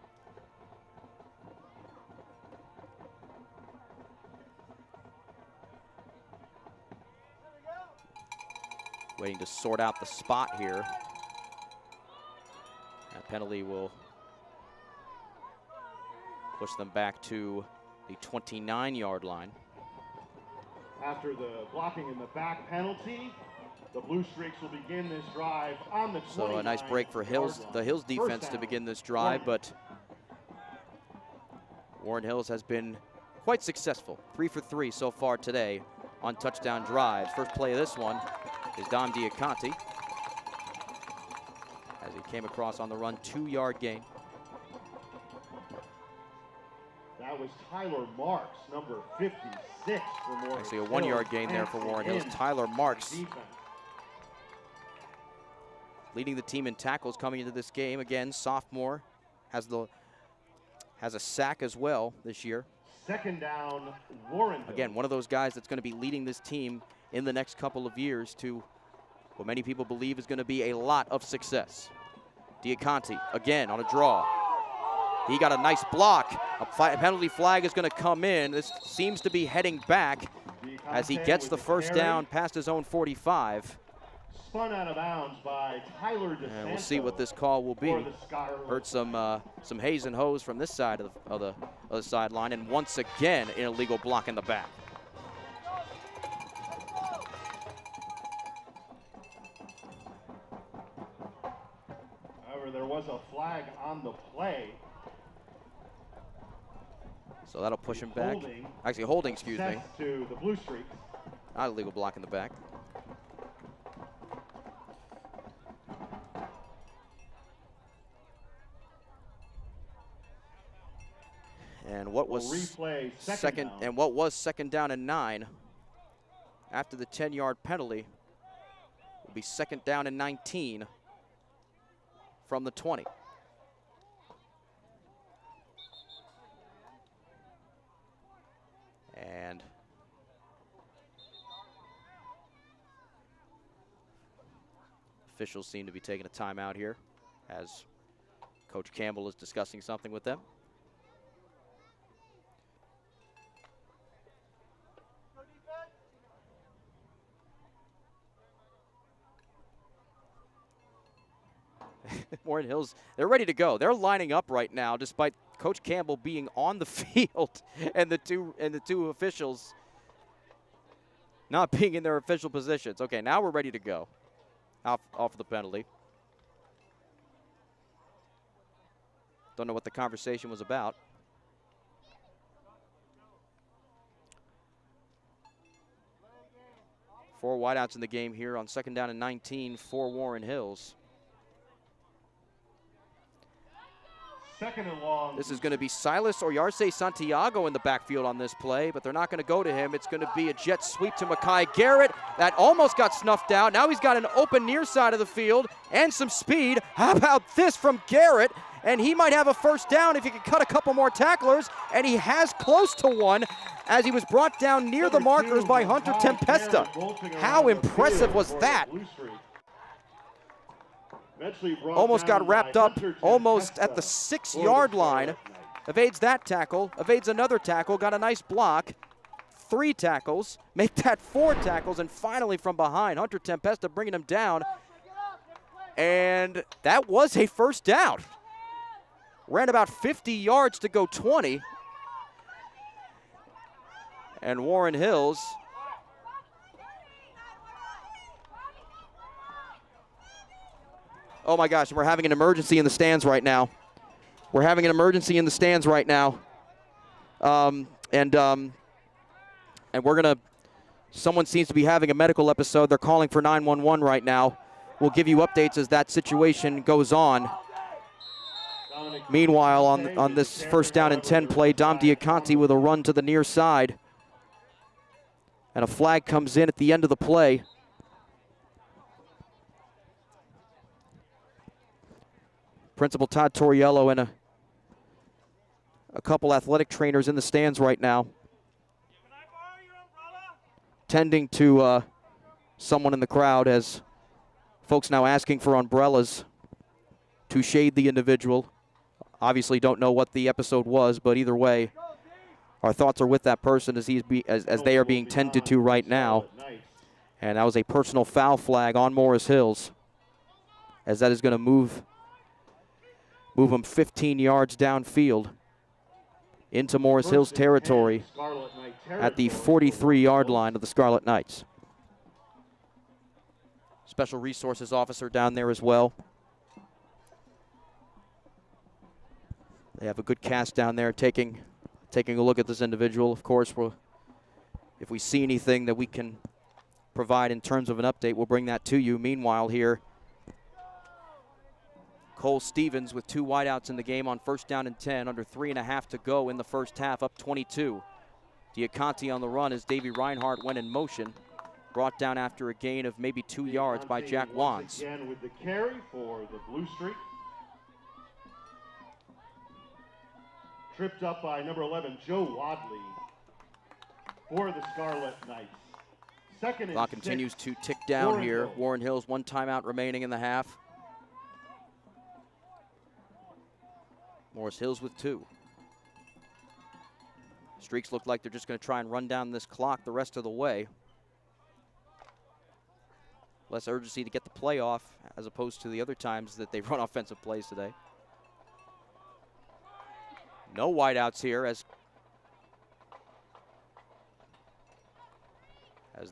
Waiting to sort out the spot here. That penalty will push them back to the 29-yard line. After the blocking in the back penalty, the Blue Streaks will begin this drive on the 29. So a nice break for Hills, the Hills defense to begin this drive, but Warren Hills has been quite successful. 3 for 3 so far today on touchdown drives. First play of this one is Dom Diaconti as he came across on the run, 2-yard gain. That was Tyler Marks, number 56 for Morris Actually a Hills. 1-yard gain there for Warren Hills. Tyler Marks Defense. leading the team in tackles coming into this game. Again, sophomore, has a sack as well this year. Second down, Warren Hills. Again, one of those guys that's going to be leading this team in the next couple of years to what many people believe is going to be a lot of success. Diaconti, again, on a draw. He got a nice block. A penalty flag is going to come in. This seems to be heading back as he gets the first down past his own 45. Spun out of bounds by Tyler DeSanto. And we'll see what this call will be. for the Scarlet. Heard some haze and hose from this side of the sideline, and once again an illegal block in the back. However, there was a flag on the play. So that'll push him back. Holding. Actually, holding, excuse me. To the Blue Streaks. Not a legal block in the back. And what was replay second down. and what was 2nd down and 9 after the 10-yard penalty will be 2nd down and 19 from the 20. And officials seem to be taking a timeout here as Coach Campbell is discussing something with them. Warren Hills, they're ready to go. They're lining up right now despite Coach Campbell being on the field and the two officials not being in their official positions. Okay, now we're ready to go off of the penalty. Don't know what the conversation was about. Four wideouts in the game here on 2nd down and 19 for Warren Hills. Second and long. This is going to be Silas or Yarse Santiago in the backfield on this play, but they're not going to go to him. It's going to be a jet sweep to Makai Garrett. That almost got snuffed out. Now he's got an open near side of the field and some speed. How about this from Garrett? And he might have a first down if he can cut a couple more tacklers, and he has close to one as he was brought down near the markers by Hunter Tempesta. How impressive was that? Almost got wrapped up almost at the 6-yard line. Evades that tackle, evades another tackle, got a nice block. 3 tackles, make that 4 tackles, and finally from behind, Hunter Tempesta bringing him down. And that was a first down. Ran about 50 yards to go 20. And Warren Hills oh my gosh, we're having an emergency in the stands right now. We're having an emergency in the stands right now. And we're gonna, someone seems to be having a medical episode. They're calling for 911 right now. We'll give you updates as that situation goes on. Meanwhile, on this 1st down and 10 play, Dom Diaconti with a run to the near side. And a flag comes in at the end of the play. Principal Todd Torriello and a couple athletic trainers in the stands right now, tending to someone in the crowd as folks now asking for umbrellas to shade the individual. Obviously don't know what the episode was, but either way, our thoughts are with that person as they are being tended to right now. And that was a personal foul flag on Morris Hills, as that is going to move them 15 yards downfield into Morris Hills territory at the 43-yard line of the Scarlet Knights. Special resources officer down there as well. They have a good cast down there taking a look at this individual. Of course, if we see anything that we can provide in terms of an update, we'll bring that to you. Meanwhile here, Cole Stevens with 2 wideouts in the game on 1st down and 10, under 3.5 to go in the first half, up 22. Diaconti on the run as Davey Reinhardt went in motion, brought down after a gain of maybe 2 yards by Jack Wands. Again with the carry for the Blue Streak. Tripped up by number 11, Joe Wadley for the Scarlet Knights. Second and Clock 6. continues to tick down here. Warren Hills, 1 timeout remaining in the half. Morris Hills with 2. Streaks look like they're just going to try and run down this clock the rest of the way. Less urgency to get the play off as opposed to the other times that they've run offensive plays today. No wideouts here as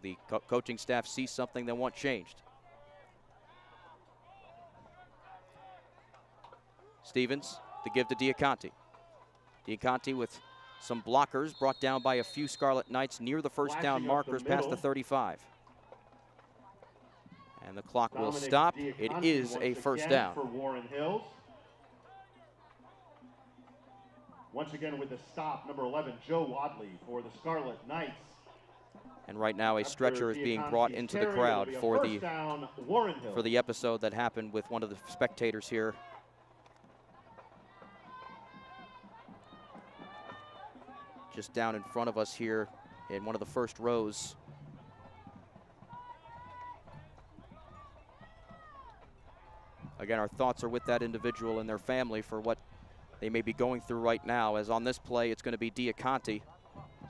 the coaching staff sees something they want changed. Stevens, the give to Diaconti. Diaconti with some blockers, brought down by a few Scarlet Knights near the first down markers past the 35. And the clock will stop. It is a first down. For Warren Hills. Once again with the stop, number 11, Joe Wadley for the Scarlet Knights. And right now a stretcher is being brought into the crowd for the episode that happened with one of the spectators here. Just down in front of us here in one of the first rows. Again, our thoughts are with that individual and their family for what they may be going through right now, as on this play it's going to be Diaconti.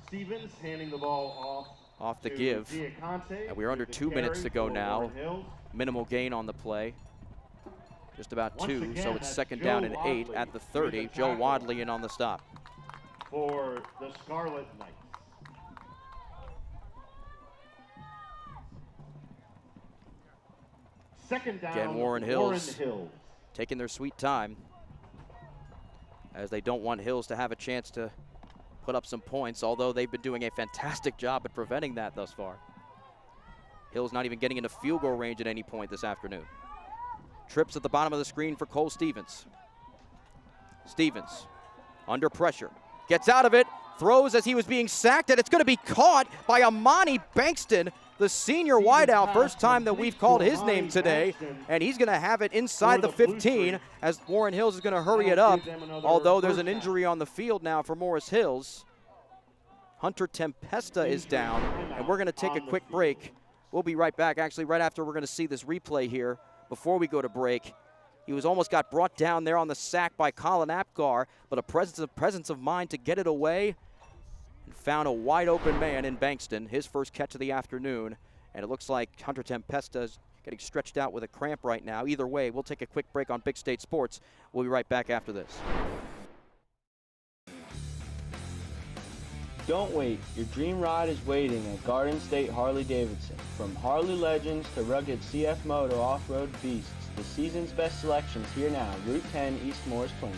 Stevens handing the ball off the give. And we're under 2 minutes to go now. Minimal gain on the play. Just about two, so it's second down and 8 at the 30. Joe Wadley in on the stop. For the Scarlet Knights. Second down, again, Warren Hills taking their sweet time, as they don't want Hills to have a chance to put up some points, although they've been doing a fantastic job at preventing that thus far. Hills not even getting into field goal range at any point this afternoon. Trips at the bottom of the screen for Cole Stevens. Stevens under pressure. Gets out of it, throws as he was being sacked, and it's going to be caught by Amani Bankston, the senior wideout. First time that we've called his name today, and he's going to have it inside the 15 as Warren Hills is going to hurry it up, although there's an injury on the field now for Morris Hills. Hunter Tempesta is down, and we're going to take a quick break. We'll be right back, actually, right after we're going to see this replay here before we go to break. He was almost got brought down there on the sack by Colin Apgar, but a presence of mind to get it away and found a wide open man in Bankston, his first catch of the afternoon. And it looks like Hunter Tempesta is getting stretched out with a cramp right now. Either way, we'll take a quick break on Big State Sports. We'll be right back after this. Don't wait. Your dream ride is waiting at Garden State Harley-Davidson. From Harley legends to rugged CF Moto off-road beasts, the season's best selections here now. Route 10 East Morris Plains.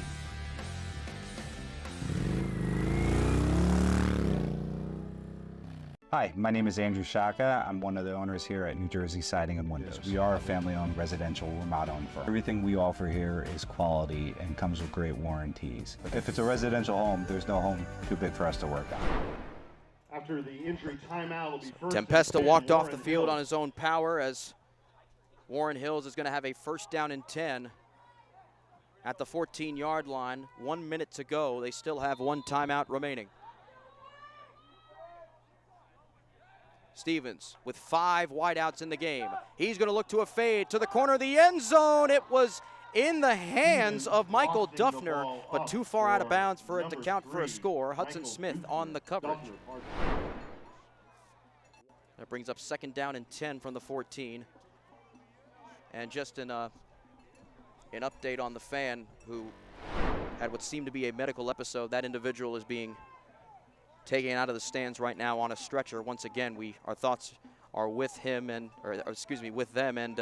Hi, my name is Andrew Shaka. I'm one of the owners here at New Jersey Siding and Windows. We are a family-owned residential remodel firm. Everything we offer here is quality and comes with great warranties. If it's a residential home, there's no home too big for us to work on. After the injury timeout, will be first. Tempesta walked off the field on his own power, as Warren Hills is going to have a first down and 10 at the 14-yard line. 1 minute to go. They still have one timeout remaining. Stevens with 5 wideouts in the game. He's going to look to a fade to the corner of the end zone. It was in the hands of Michael Duffner, but too far out of bounds for it to count for a score. Hudson Smith on the coverage. That brings up second down and 10 from the 14. And just an update on the fan who had what seemed to be a medical episode. That individual is being taken out of the stands right now on a stretcher. Once again, our thoughts are with him with them and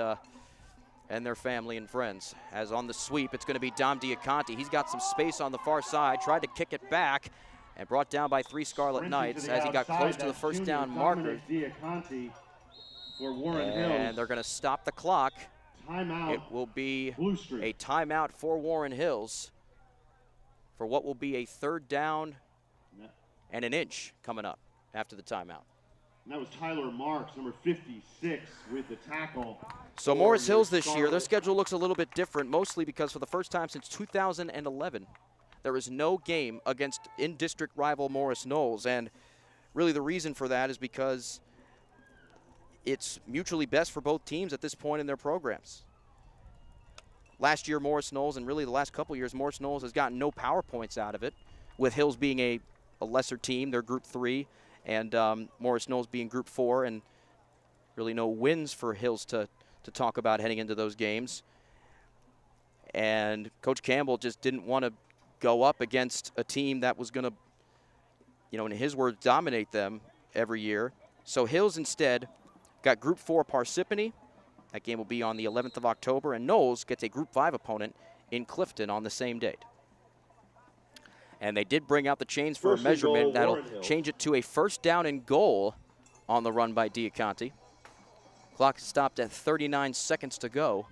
their family and friends. As on the sweep, it's going to be Dom Diaconti. He's got some space on the far side, tried to kick it back, and brought down by 3 Scarlet Knights as he got close to the first down marker. And they're going to stop the clock. It will be a timeout for Warren Hills for what will be a third down and an inch coming up after the timeout. And that was Tyler Marks, number 56, with the tackle. So Morris Hills this year, their schedule looks a little bit different, mostly because for the first time since 2011, there is no game against in-district rival Morris Knolls. And really the reason for that is because it's mutually best for both teams at this point in their programs. Last year, Morris Knolls, and really the last couple years, Morris Knolls has gotten no power points out of it, with Hills being a lesser team. They're Group 3, and Morris Knolls being Group 4, and really no wins for Hills to talk about heading into those games. And Coach Campbell just didn't want to go up against a team that was going to, in his words, dominate them every year. So Hills instead got Group 4 Parsippany. That game will be on the 11th of October, and Knolls gets a Group 5 opponent in Clifton on the same date. And they did bring out the chains for a First and goal, measurement. That'll Warren Hill. change it to a first down and goal on the run by Diaconti. Clock stopped at 39 seconds to go.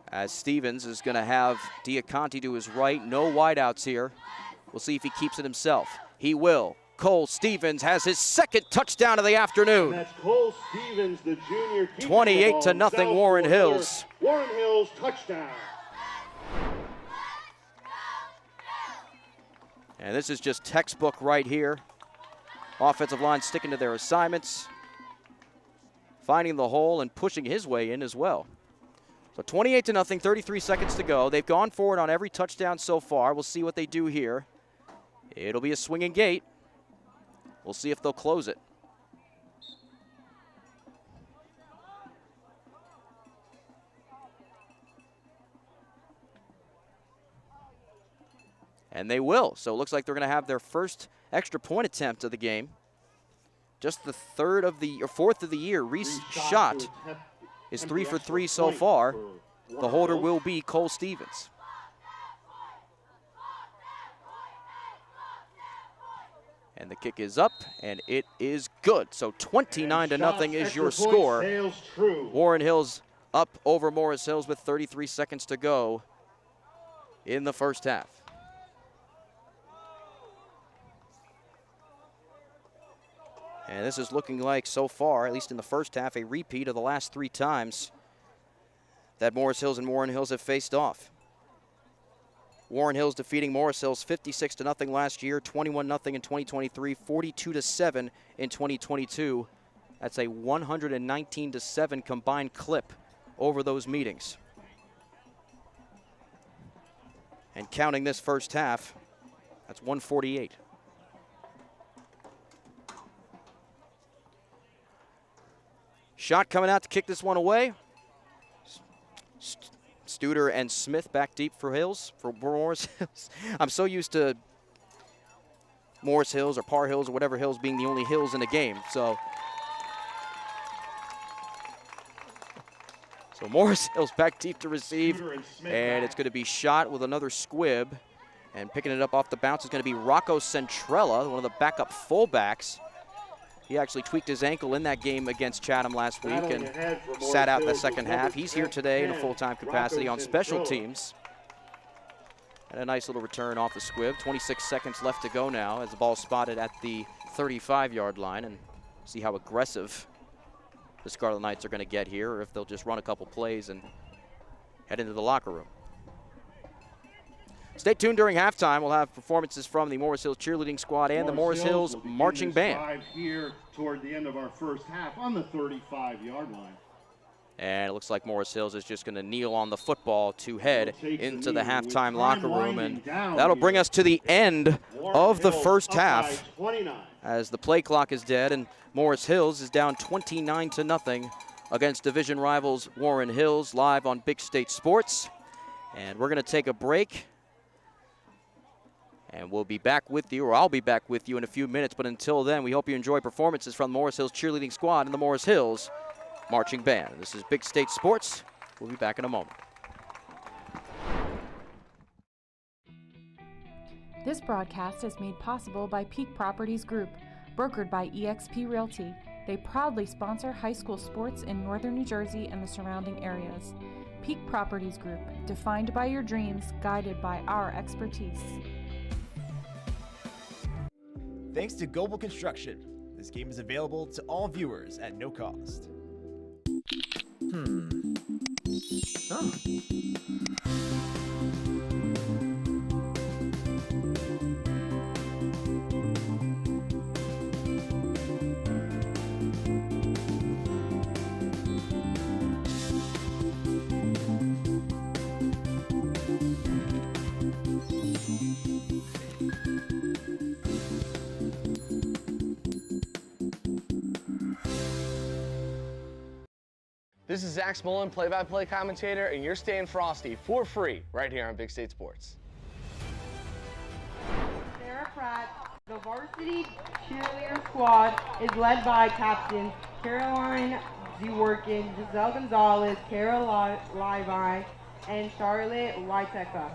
As Stevens is going to have Diaconti to his right. No wideouts here. We'll see if he keeps it himself. He will. Cole Stevens has his second touchdown of the afternoon. And that's Cole Stevens, the junior. 28-0 Warren Hills. Warren Hills touchdown. And this is just textbook right here. Offensive line sticking to their assignments, finding the hole and pushing his way in as well. So 28-0, 33 seconds to go. They've gone forward on every touchdown so far. We'll see what they do here. It'll be a swinging gate. We'll see if they'll close it. And they will. So it looks like they're going to have their first extra point attempt of the game. Just the fourth of the year. Reese Schott is 3 for 3 so far. The holder will be Cole Stevens. And the kick is up, and it is good. So 29-0 is your score. Warren Hills up over Morris Hills with 33 seconds to go in the first half. And this is looking like, so far, at least in the first half, a repeat of the last 3 times that Morris Hills and Warren Hills have faced off. Warren Hills defeating Morris Hills 56-0 last year, 21-0 in 2023, 42-7 in 2022. That's a 119-7 combined clip over those meetings. And counting this first half, that's 148. Shot coming out to kick this one away. Studer and Smith back deep for Morris Hills. I'm so used to Morris Hills or Par Hills or whatever hills being the only hills in the game. So Morris Hills back deep to receive, and it's going to be Shot with another squib. And picking it up off the bounce is going to be Rocco Centrella, one of the backup fullbacks. He actually tweaked his ankle in that game against Chatham last week and sat out the second half. He's here today in a full-time capacity on special teams. And a nice little return off the squib. 26 seconds left to go now as the ball spotted at the 35-yard line. And see how aggressive the Scarlet Knights are going to get here, or if they'll just run a couple plays and head into the locker room. Stay tuned during halftime. We'll have performances from the Morris Hills cheerleading squad and the Morris Hills marching band. Here toward the end of our first half on the 35-yard line. And it looks like Morris Hills is just going to kneel on the football to head into the halftime locker room. And that'll bring us to the end of the first half as the play clock is dead and Morris Hills is down 29-0 against division rivals Warren Hills, live on Big State Sports. And we're going to take a break. And we'll be back with you, or I'll be back with you in a few minutes. But until then, we hope you enjoy performances from the Morris Hills cheerleading squad and the Morris Hills marching band. This is Big State Sports. We'll be back in a moment. This broadcast is made possible by Peak Properties Group, brokered by eXp Realty. They proudly sponsor high school sports in northern New Jersey and the surrounding areas. Peak Properties Group, defined by your dreams, guided by our expertise. Thanks to Global Construction, this game is available to all viewers at no cost. Oh. This is Zach Smolin, play-by-play commentator, and you're staying frosty for free right here on Big State Sports. Sarah Pratt. The varsity cheerleader squad is led by Captain Caroline Zeworkin, Giselle Gonzalez, Kara Levi, and Charlotte Wyteka.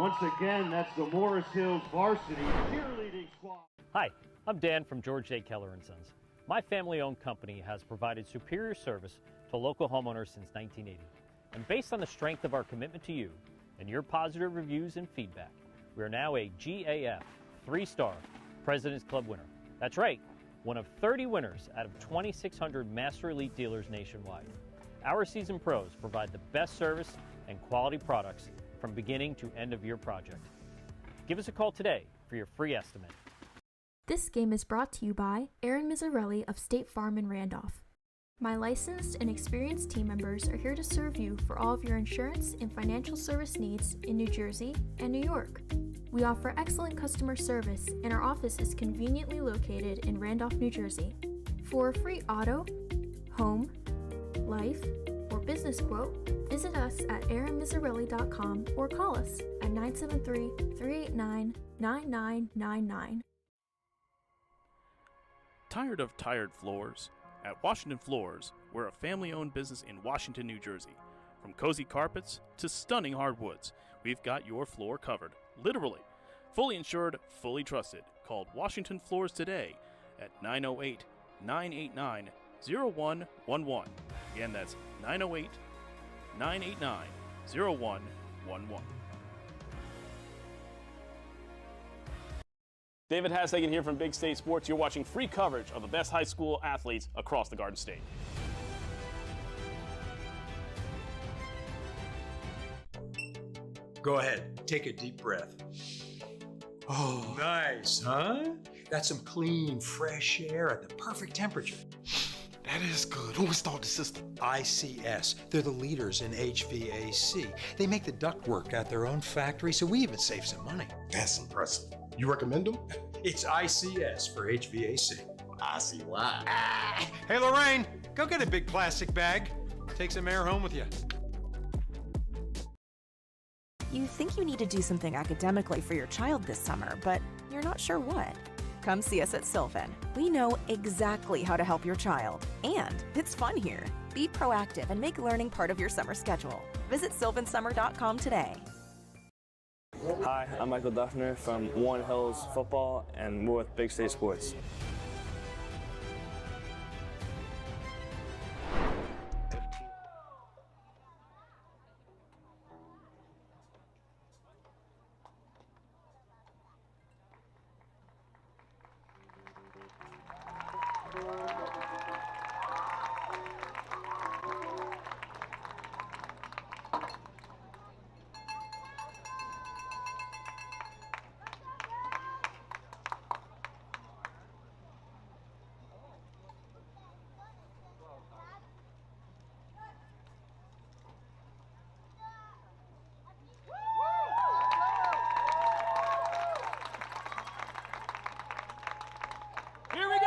Once again, that's the Morris Hills varsity cheerleading squad. Hi, I'm Dan from George J. Keller & Sons. My family-owned company has provided superior service to local homeowners since 1980. And based on the strength of our commitment to you and your positive reviews and feedback, we are now a GAF 3-star President's Club winner. That's right, one of 30 winners out of 2,600 Master Elite dealers nationwide. Our seasoned pros provide the best service and quality products from beginning to end of your project. Give us a call today for your free estimate. This game is brought to you by Aaron Mizzarelli of State Farm in Randolph. My licensed and experienced team members are here to serve you for all of your insurance and financial service needs in New Jersey and New York. We offer excellent customer service, and our office is conveniently located in Randolph, New Jersey. For a free auto, home, life, or business quote, visit us at aaronmizzarelli.com or call us at 973-389-9999. Tired of tired floors? At Washington Floors, we're a family-owned business in Washington, New Jersey. From cozy carpets to stunning hardwoods, we've got your floor covered. Literally. Fully insured, fully trusted. Call Washington Floors today at 908-989-0111. Again, that's 908-989-0111. David Hasdagen here from Big State Sports. You're watching free coverage of the best high school athletes across the Garden State. Go ahead, take a deep breath. Oh, nice, huh? That's some clean, fresh air at the perfect temperature. That is good. Who installed the system? ICS. They're the leaders in HVAC. They make the ductwork at their own factory, so we even save some money. That's impressive. You recommend them? It's ICS for HVAC. I see why. Hey, Lorraine, go get a big plastic bag. Take some air home with you. You think you need to do something academically for your child this summer, but you're not sure what. Come see us at Sylvan. We know exactly how to help your child, and it's fun here. Be proactive and make learning part of your summer schedule. Visit sylvansummer.com today. Hi, I'm Michael Duffner from Warren Hills Football, and we're with Big State Sports. Here we go!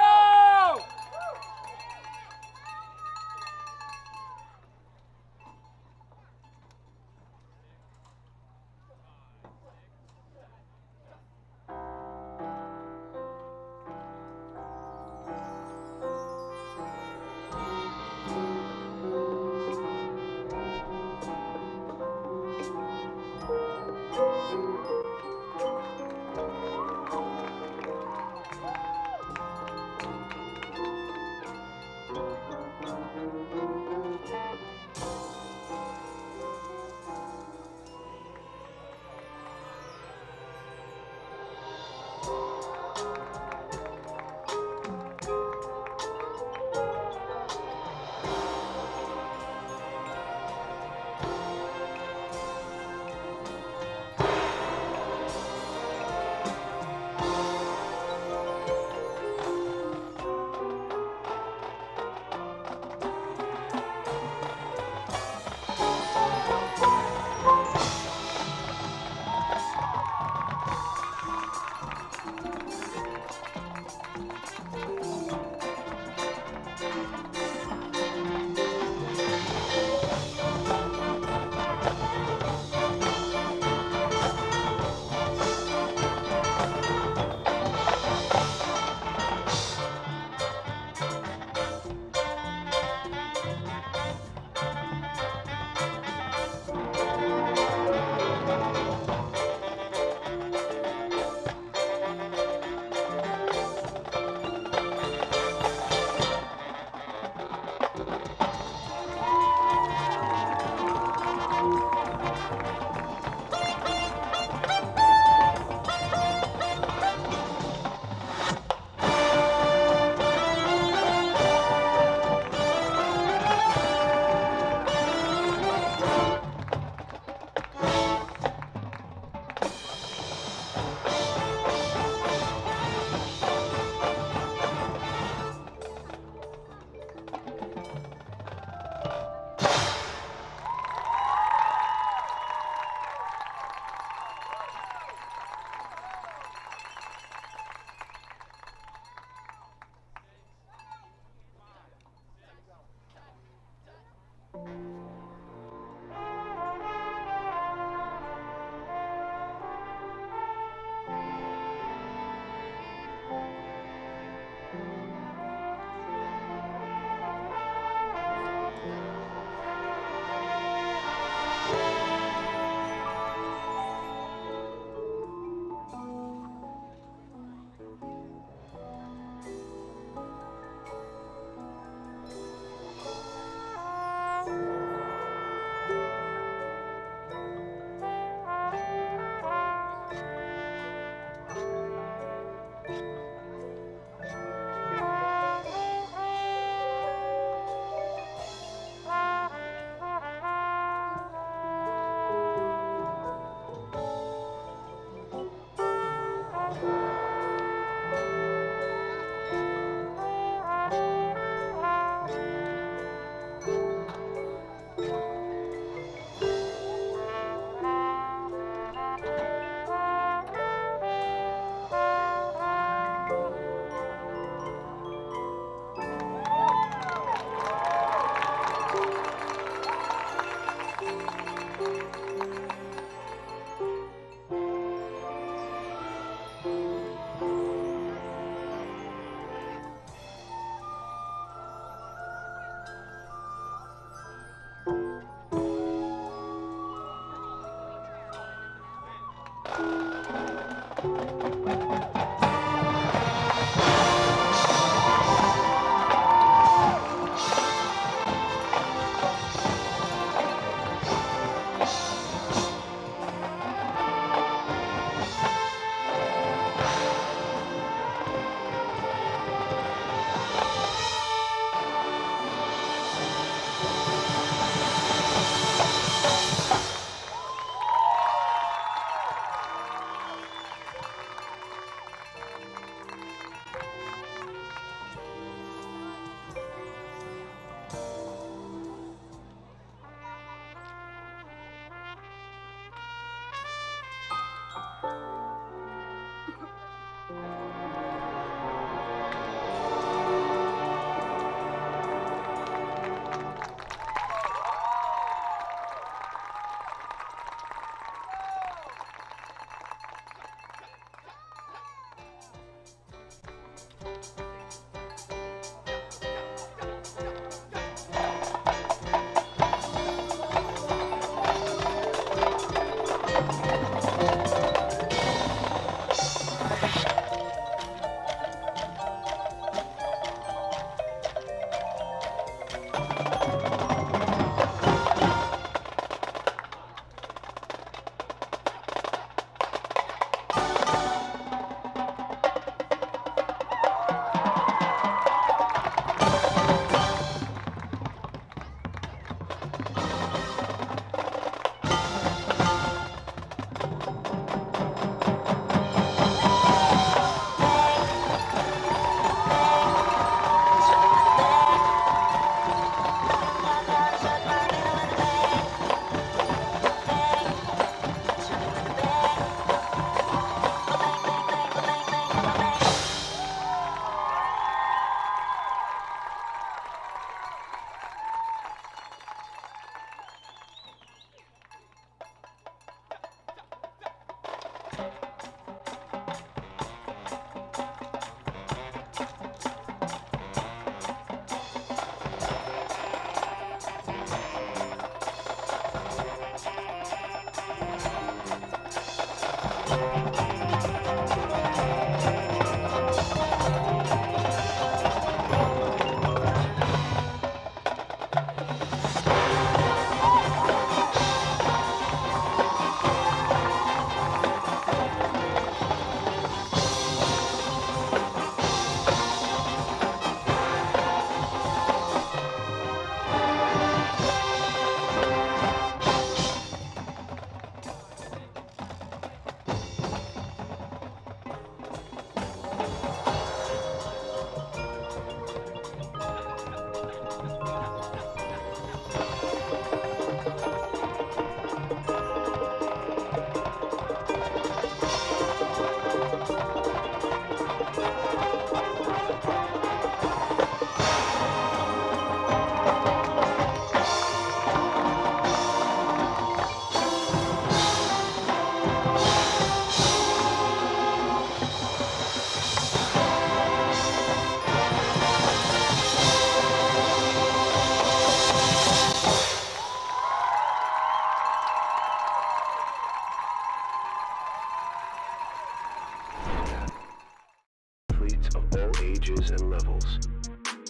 ages and levels.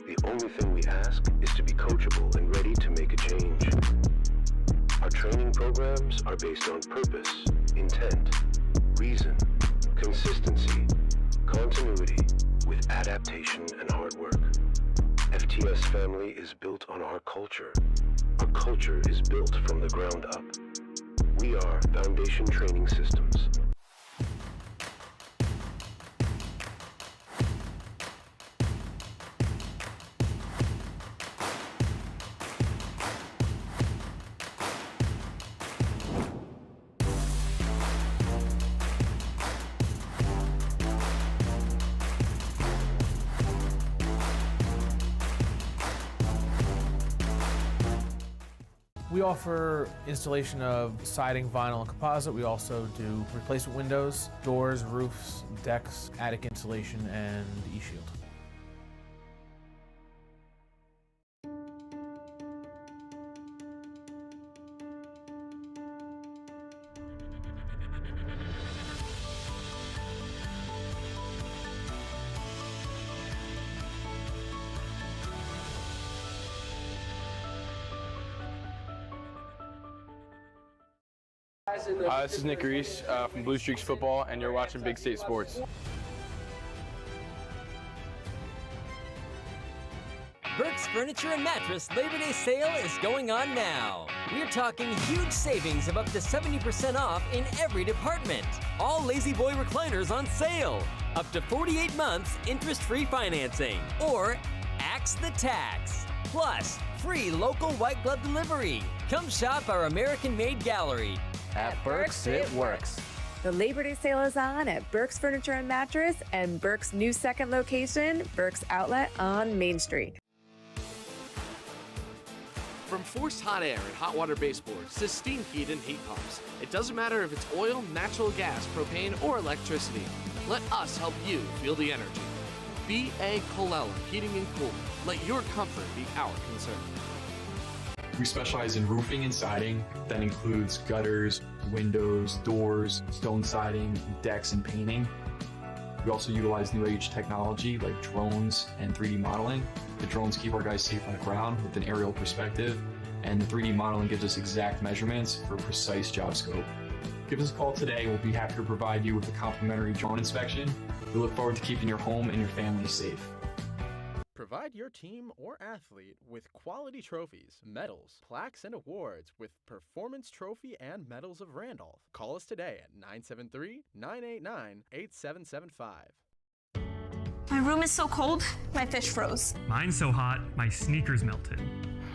The only thing we ask is to be coachable and ready to make a change. Our training programs are based on purpose, intent, reason, consistency, continuity, with adaptation and hard work. FTS Family is built on our culture. Our culture is built from the ground up. We are Foundation Training Systems. We offer installation of siding, vinyl, and composite. We also do replacement windows, doors, roofs, decks, attic insulation, and e-shield. This is Nick Reese from Blue Streaks Football, and you're watching Big State Sports. Burke's Furniture and Mattress Labor Day sale is going on now. We're talking huge savings of up to 70% off in every department. All Lazy Boy recliners on sale. Up to 48 months interest-free financing. Or axe the tax. Plus, free local white glove delivery. Come shop our American-made gallery. At Burke's, it works. The Labor Day sale is on at Burke's Furniture and Mattress and Burke's new second location, Burke's Outlet on Main Street. From forced hot air and hot water baseboards to steam heat and heat pumps, it doesn't matter if it's oil, natural gas, propane, or electricity. Let us help you feel the energy. B.A. Colella Heating and Cooling. Let your comfort be our concern. We specialize in roofing and siding. That includes gutters, windows, doors, stone siding, decks, and painting. We also utilize new age technology like drones and 3D modeling. The drones keep our guys safe on the ground with an aerial perspective, and the 3D modeling gives us exact measurements for precise job scope. Give us a call today. We'll be happy to provide you with a complimentary drone inspection. We look forward to keeping your home and your family safe. Provide your team or athlete with quality trophies, medals, plaques, and awards with Performance Trophy and Medals of Randolph. Call us today at 973-989-8775. My room is so cold, my fish froze. Mine's so hot, my sneakers melted.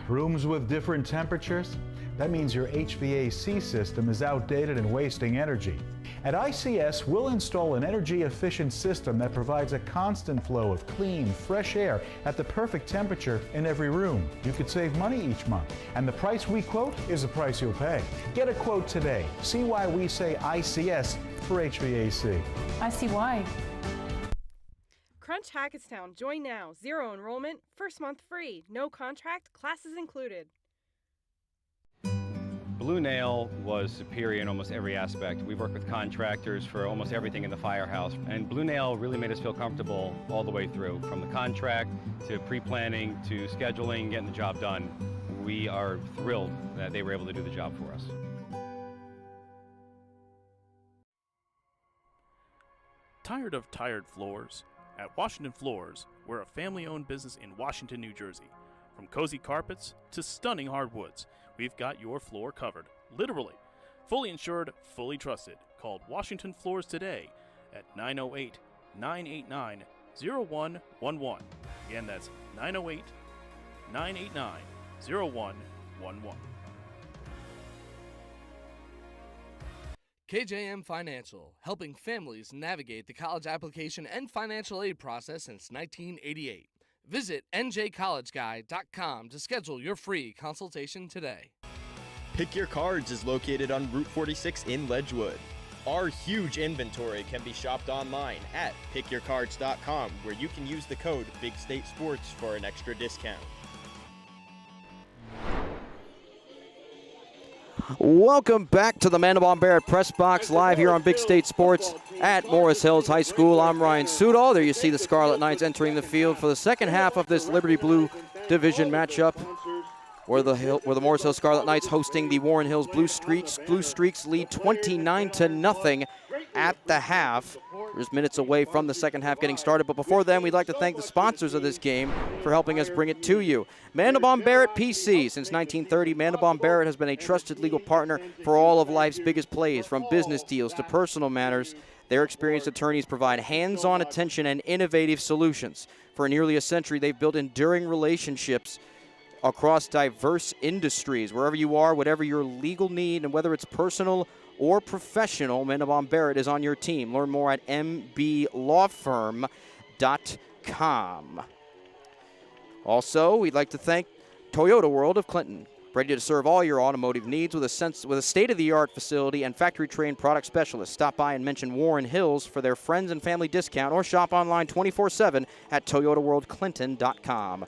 Rooms with different temperatures? That means your HVAC system is outdated and wasting energy. At ICS, we'll install an energy-efficient system that provides a constant flow of clean, fresh air at the perfect temperature in every room. You could save money each month, and the price we quote is the price you'll pay. Get a quote today. See why we say ICS for HVAC. I see why. Crunch Hackettstown. Join now. 0 enrollment, first month free. No contract, classes included. Blue Nail was superior in almost every aspect. We worked with contractors for almost everything in the firehouse, and Blue Nail really made us feel comfortable all the way through, from the contract to pre-planning to scheduling, getting the job done. We are thrilled that they were able to do the job for us. Tired of tired floors? At Washington Floors, we're a family-owned business in Washington, New Jersey. From cozy carpets to stunning hardwoods, we've got your floor covered, literally. Fully insured, fully trusted. Call Washington Floors today at 908-989-0111. Again, that's 908-989-0111. KJM Financial, helping families navigate the college application and financial aid process since 1988. Visit njcollegeguy.com to schedule your free consultation today. Pick Your Cards is located on Route 46 in Ledgewood. Our huge inventory can be shopped online at pickyourcards.com, where you can use the code BIGSTATESPORTS for an extra discount. Welcome back to the Mandelbaum Barrett Press Box, live here on Big State Sports at Morris Hills High School. I'm Ryan Sudol. There you see the Scarlet Knights entering the field for the second half of this Liberty Blue Division matchup, where the Morris Hills Scarlet Knights hosting the Warren Hills Blue Streaks. Blue Streaks lead 29-0 at the half. There's minutes away from the second half getting started, but before then, we'd like to thank the sponsors of this game for helping us bring it to you. Mandelbaum Barrett PC. Since 1930, Mandelbaum Barrett has been a trusted legal partner for all of life's biggest plays, from business deals to personal matters. Their experienced attorneys provide hands-on attention and innovative solutions. For nearly a century, they've built enduring relationships across diverse industries. Wherever you are, whatever your legal need, and whether it's personal or professional, Mandelbaum Barrett is on your team. Learn more at mblawfirm.com. Also, we'd like to thank Toyota World of Clinton, ready to serve all your automotive needs with a state-of-the-art facility and factory-trained product specialists. Stop by and mention Warren Hills for their friends and family discount, or shop online 24/7 at toyotaworldclinton.com.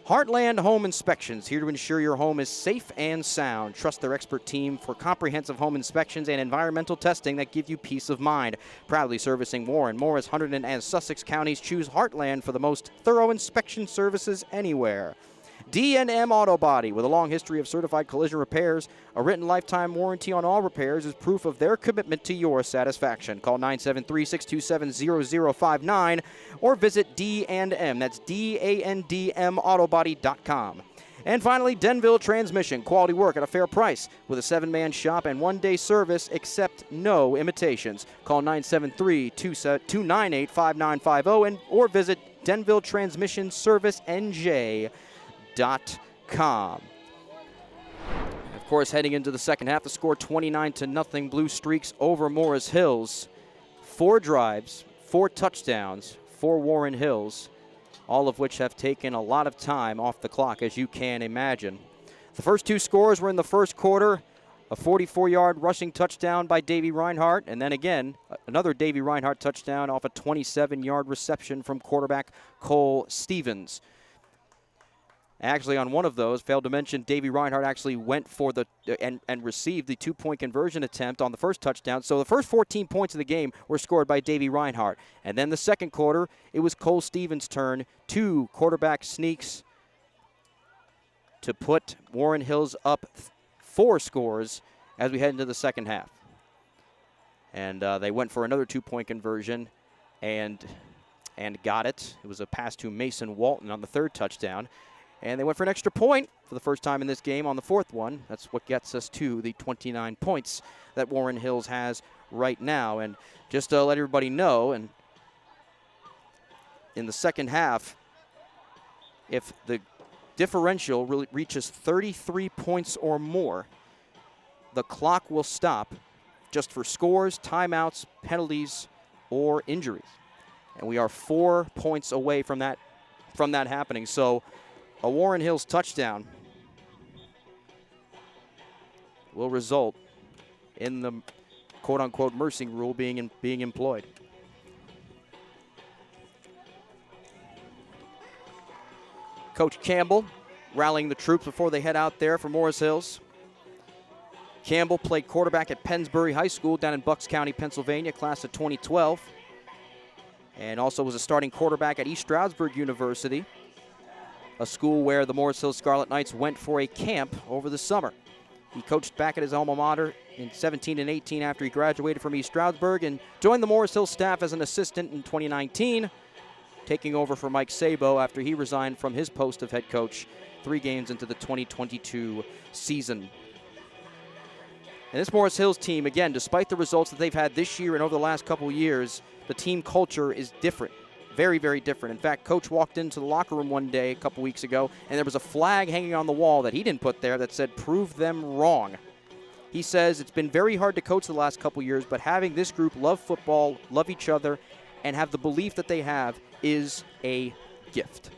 Heartland Home Inspections, here to ensure your home is safe and sound. Trust their expert team for comprehensive home inspections and environmental testing that give you peace of mind. Proudly servicing Warren, Morris, Hunterdon, and Sussex counties, choose Heartland for the most thorough inspection services anywhere. D&M Auto Body, with a long history of certified collision repairs, a written lifetime warranty on all repairs is proof of their commitment to your satisfaction. Call 973-627-0059 or visit D&M. That's DANDMAutobody.com. And finally, Denville Transmission. Quality work at a fair price with a 7-man shop and 1-day service, except no imitations. Call 973-298-5950 or visit DenvilleTransmissionServiceNJ.com. Of course, heading into the second half, the score 29-0. Blue Streaks over Morris Hills. 4 drives, 4 touchdowns for Warren Hills, all of which have taken a lot of time off the clock, as you can imagine. The first 2 scores were in the first quarter, a 44-yard rushing touchdown by Davey Reinhardt, and then again, another Davey Reinhardt touchdown off a 27-yard reception from quarterback Cole Stevens. Actually, on one of those, failed to mention, Davey Reinhardt actually went for the and received the 2-point conversion attempt on the first touchdown. So the first 14 points of the game were scored by Davey Reinhardt. And then the second quarter, it was Cole Stevens' turn. 2 quarterback sneaks to put Warren Hills up 4 scores as we head into the second half. And they went for another 2-point conversion and got it. It was a pass to Mason Walton on the third touchdown. And they went for an extra point for the first time in this game on the fourth one. That's what gets us to the 29 points that Warren Hills has right now. And just to let everybody know, and in the second half, if the differential really reaches 33 points or more, the clock will stop just for scores, timeouts, penalties, or injuries. And we are 4 points away from that happening. So a Warren Hills touchdown will result in the quote-unquote mercy rule being employed. Coach Campbell rallying the troops before they head out there for Morris Hills. Campbell played quarterback at Pennsbury High School down in Bucks County, Pennsylvania, class of 2012. And also was a starting quarterback at East Stroudsburg University, a school where the Morris Hills Scarlet Knights went for a camp over the summer. He coached back at his alma mater in 17 and 18 after he graduated from East Stroudsburg and joined the Morris Hills staff as an assistant in 2019, taking over for Mike Sabo after he resigned from his post of head coach 3 games into the 2022 season. And this Morris Hills team, again, despite the results that they've had this year and over the last couple years, the team culture is different. Very, very different. In fact, Coach walked into the locker room one day a couple weeks ago, and there was a flag hanging on the wall that he didn't put there that said, "Prove them wrong." He says it's been very hard to coach the last couple years, but having this group love football, love each other, and have the belief that they have is a gift.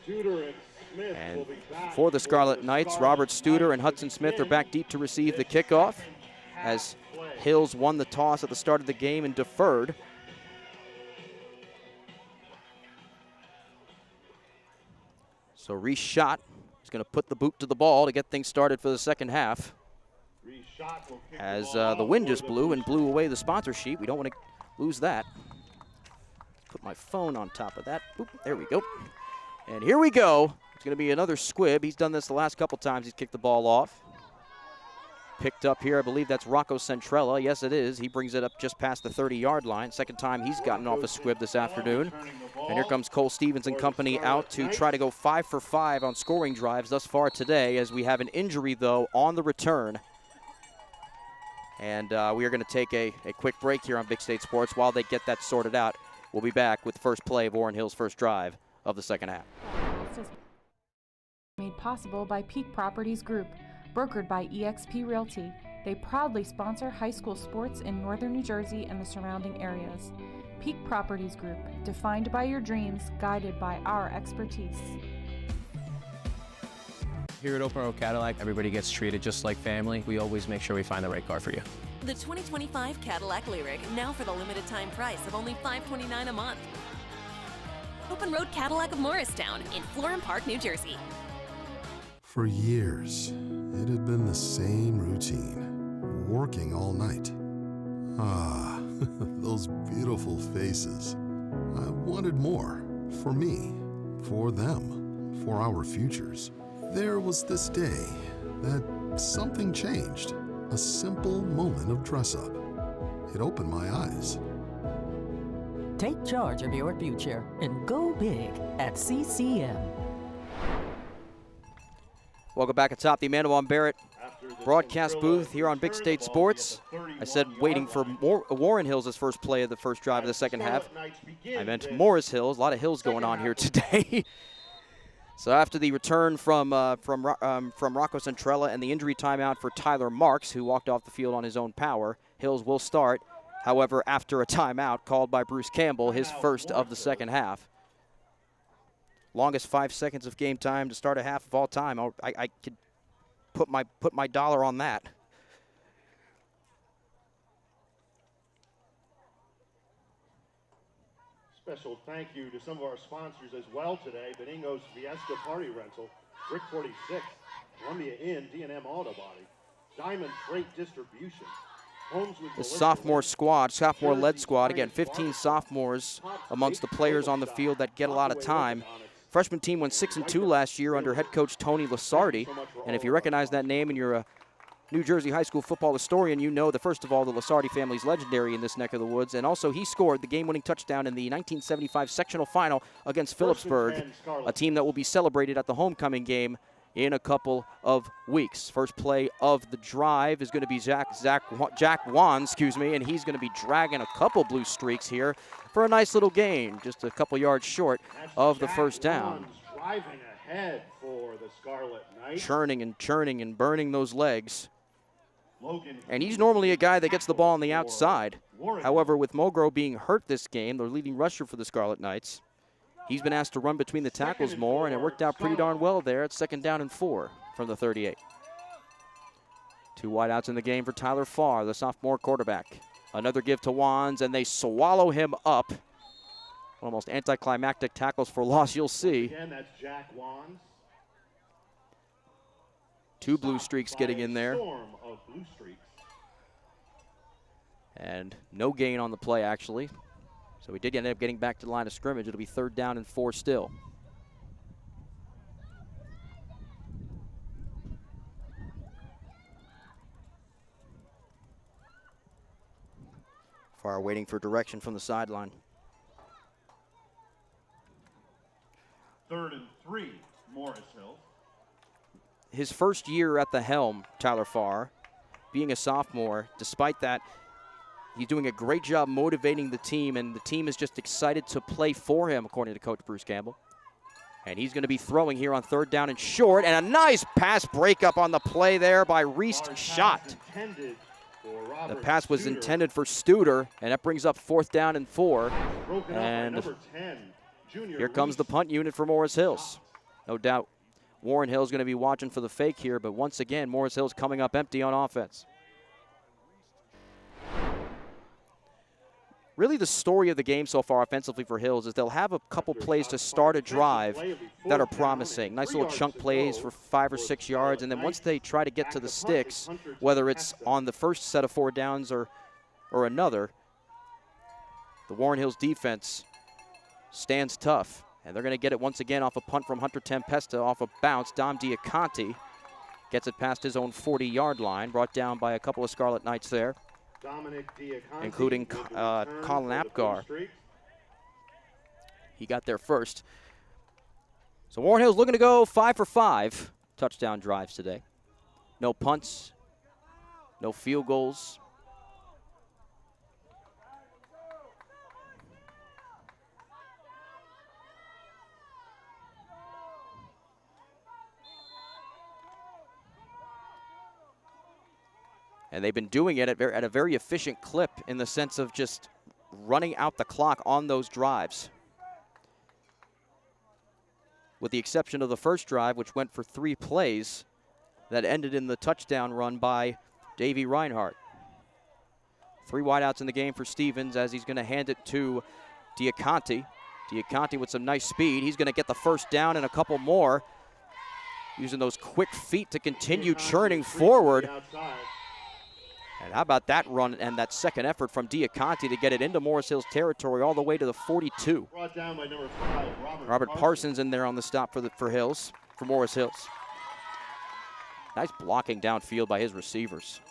And for the Scarlet Knights, Robert Studer and Hudson Smith are back deep to receive the kickoff, as Hills won the toss at the start of the game and deferred. So Reese Schott is going to put the boot to the ball to get things started for the second half. As the wind just blew and blew away the sponsor sheet. We don't want to lose that. Put my phone on top of that. Oop, there we go. And here we go. It's going to be another squib. He's done this the last couple times he's kicked the ball off. Picked up here, I believe that's Rocco Centrella. Yes, it is. He brings it up just past the 30-yard line. Second time he's gotten off a squib this afternoon. And here comes Cole Stevens and company out to try to go 5 for 5 on scoring drives thus far today, as we have an injury, though, on the return. And we are going to take a quick break here on Big State Sports. While they get that sorted out, we'll be back with the first play of Warren Hill's first drive of the second half. Made possible by Peak Properties Group, brokered by eXp Realty. They proudly sponsor high school sports in northern New Jersey and the surrounding areas. Peak Properties Group, defined by your dreams, guided by our expertise. Here at Open Road Cadillac, everybody gets treated just like family. We always make sure we find the right car for you. The 2025 Cadillac Lyriq, now for the limited time price of only $529 a month. Open Road Cadillac of Morristown in Florham Park, New Jersey. For years, it had been the same routine, working all night. Ah, those beautiful faces. I wanted more, for me, for them, for our futures. There was this day that something changed, a simple moment of dress-up. It opened my eyes. Take charge of your future and go big at CCM. Welcome back atop the Amanda Von Barrett broadcast booth here on Big State Sports. I said waiting for Warren Hills' first play of the first drive of the second half. I meant Morris Hills. A lot of hills going on here today. So after the return from Rocco Centrella and the injury timeout for Tyler Marks, who walked off the field on his own power, Hills will start. However, after a timeout called by Bruce Campbell, his first of the second half. Longest 5 seconds of game time to start a half of all time. I could put my dollar on that. Special thank you to some of our sponsors as well today. Benigno's Fiesta Party Rental, Rick 46, Columbia Inn, D&M Auto Body, Diamond Freight Distribution, Homes with The sophomore-led squad, again, 15 sophomores amongst the players on the field that get a lot of time. Freshman team went 6-2 last year under head coach Tony Lasardi, and if you recognize that name and you're a New Jersey high school football historian, you know that, first of all, the Lasardi family is legendary in this neck of the woods, and also he scored the game-winning touchdown in the 1975 sectional final against Phillipsburg, a team that will be celebrated at the homecoming game in a couple of weeks. First play of the drive is going to be Jack Wan, and he's going to be dragging a couple blue streaks here for a nice little gain, just a couple yards short of the first down. Driving ahead for the Scarlet Knights. Churning and burning those legs. And he's normally a guy that gets the ball on the outside. However, with Mogro being hurt this game, the leading rusher for the Scarlet Knights, he's been asked to run between the tackles more, and it worked out pretty darn well there at 2nd down and 4 from the 38. 2 wideouts in the game for Tyler Farr, the sophomore quarterback. Another give to Wands, and they swallow him up. Almost anticlimactic tackles for loss, you'll see. Again, that's Jack Wands. 2 blue streaks getting in there. Storm of blue streaks. And no gain on the play, actually. So we did end up getting back to the line of scrimmage. It'll be 3rd down and 4 still. Farr waiting for direction from the sideline. 3rd and 3, Morris Hill. His first year at the helm, Tyler Farr, being a sophomore. Despite that, he's doing a great job motivating the team, and the team is just excited to play for him, according to Coach Bruce Campbell. And he's going to be throwing here on 3rd down and short, and a nice pass breakup on the play there by Reese Schott. The pass was intended for Studer, and that brings up 4th down and 4. And here comes the punt unit for Morris Hills. No doubt Warren Hill's going to be watching for the fake here, but once again, Morris Hill's coming up empty on offense. Really the story of the game so far offensively for Hills is they'll have a couple plays to start a drive that are promising. Nice little chunk plays for 5 or 6 yards, and then once they try to get to the sticks, whether it's on the first set of 4 downs or another, the Warren Hills defense stands tough. And they're going to get it once again off a punt from Hunter Tempesta off a bounce. Dom Diaconti gets it past his own 40-yard line, brought down by a couple of Scarlet Knights there, including Colin Apgar. He got there first. So Warren Hill's looking to go 5 for 5 touchdown drives today. No punts, no field goals. And they've been doing it at a very efficient clip in the sense of just running out the clock on those drives. With the exception of the first drive, which went for 3 plays, that ended in the touchdown run by Davey Reinhardt. 3 wideouts in the game for Stevens as he's going to hand it to Diaconti. Diaconti with some nice speed. He's going to get the first down and a couple more, using those quick feet to continue churning forward. And how about that run and that second effort from Diaconti to get it into Morris Hill's territory all the way to the 42. Brought down by number 5, Robert Parsons in there on the stop for Morris Hills. Nice blocking downfield by his receivers.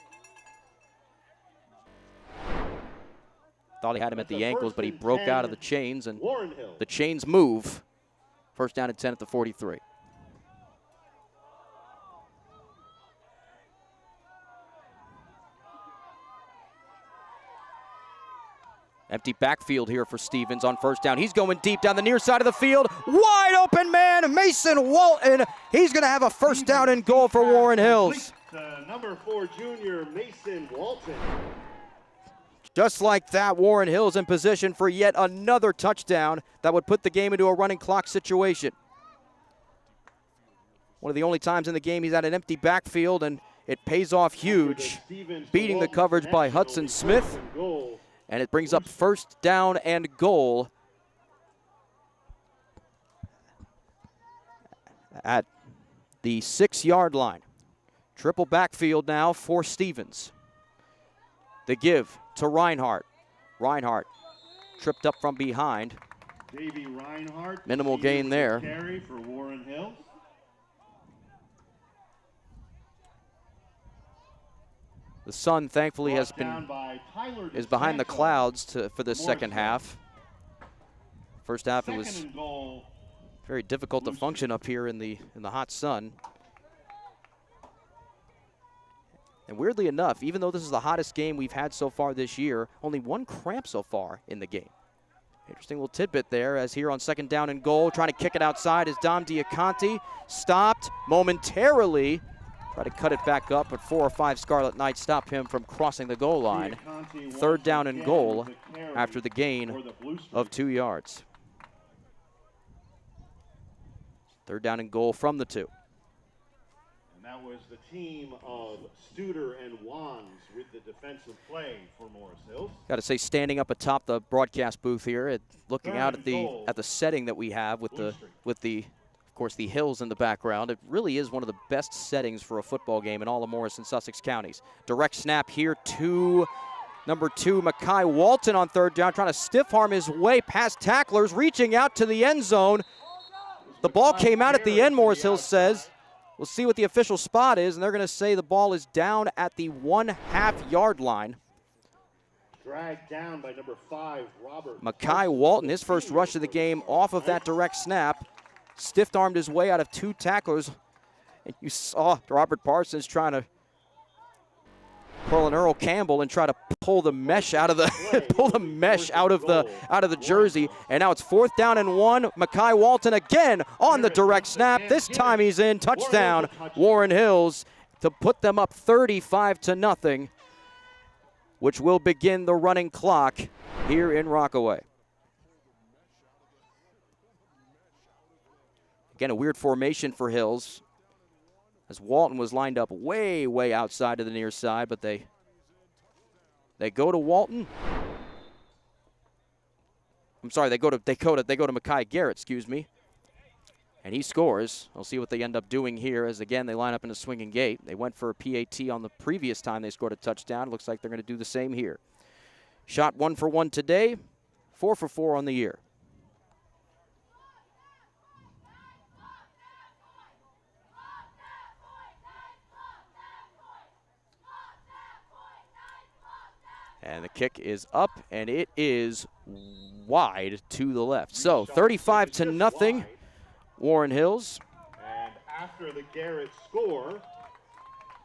Thought he had him at the ankles, but he broke out of the chains, and the chains move. First down and 10 at the 43. Empty backfield here for Stevens on first down. He's going deep down the near side of the field. Wide open man, Mason Walton. He's going to have a first down and goal for Warren Hills. Number 4 junior, Mason Walton. Just like that, Warren Hills in position for yet another touchdown that would put the game into a running clock situation. One of the only times in the game he's had an empty backfield, and it pays off huge, beating the coverage by Hudson Smith. And it brings up first down and goal at the 6-yard line. Triple backfield now for Stevens. The give to Reinhardt. Reinhardt tripped up from behind. Davey Reinhardt. Minimal gain there. Carry for Warren Hills. The sun, thankfully, is behind the clouds for this second half. First half, it was very difficult to function up here in the hot sun. And weirdly enough, even though this is the hottest game we've had so far this year, only one cramp so far in the game. Interesting little tidbit there, as here on second down and goal, trying to kick it outside is Dom Diaconti. Stopped momentarily. Try to cut it back up, but 4 or 5 Scarlet Knights stop him from crossing the goal line. Third down and goal after the gain of 2 yards. Third down and goal from the 2. And that was the team of Studer and Wands with the defensive play for Morris Hills. Got to say, standing up atop the broadcast booth here, looking out at the setting that we have with the of course, the hills in the background. It really is one of the best settings for a football game in all of Morris and Sussex counties. Direct snap here to number 2, Mekhi Walton on third down, trying to stiff arm his way past tacklers, reaching out to the end zone. The ball came out at the end, Morris Hills says. We'll see what the official spot is, and they're going to say the ball is down at the 1/2-yard line. Dragged down by number 5, Robert. Mekhi Walton, his first rush of the game off of that direct snap. Stiff-armed his way out of 2 tacklers. And you saw Robert Parsons trying to pull an Earl Campbell and try to pull the mesh out of the out of the jersey. And now it's 4th down and 1. Mekhi Walton again on the direct snap. This time he's in. Touchdown, Warren Hills, to put them up 35-0, which will begin the running clock here in Rockaway. Again, a weird formation for Hills, as Walton was lined up way, way outside of the near side, but they go to Walton. I'm sorry, they go to Mekhi Garrett, excuse me. And he scores. We'll see what they end up doing here, as again they line up in a swinging gate. They went for a PAT on the previous time they scored a touchdown. Looks like they're going to do the same here. Shot 1 for 1 today, 4 for 4 on the year. And the kick is up, and it is wide to the left. So 35-0, Warren Hills. And after the Garrett score,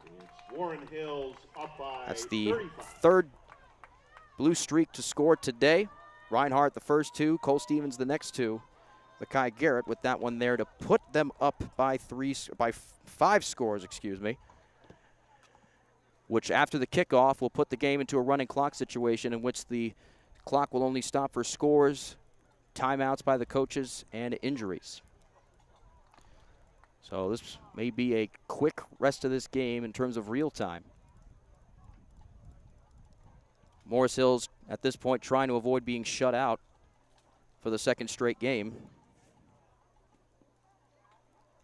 it's Warren Hills up by That's the 35. 3rd blue streak to score today. Reinhardt the first 2, Cole Stevens the next 2. Mekhi Garrett with that one there to put them up by 5 scores, excuse me. Which after the kickoff will put the game into a running clock situation in which the clock will only stop for scores, timeouts by the coaches, and injuries. So this may be a quick rest of this game in terms of real time. Morris Hills at this point trying to avoid being shut out for the 2nd straight game.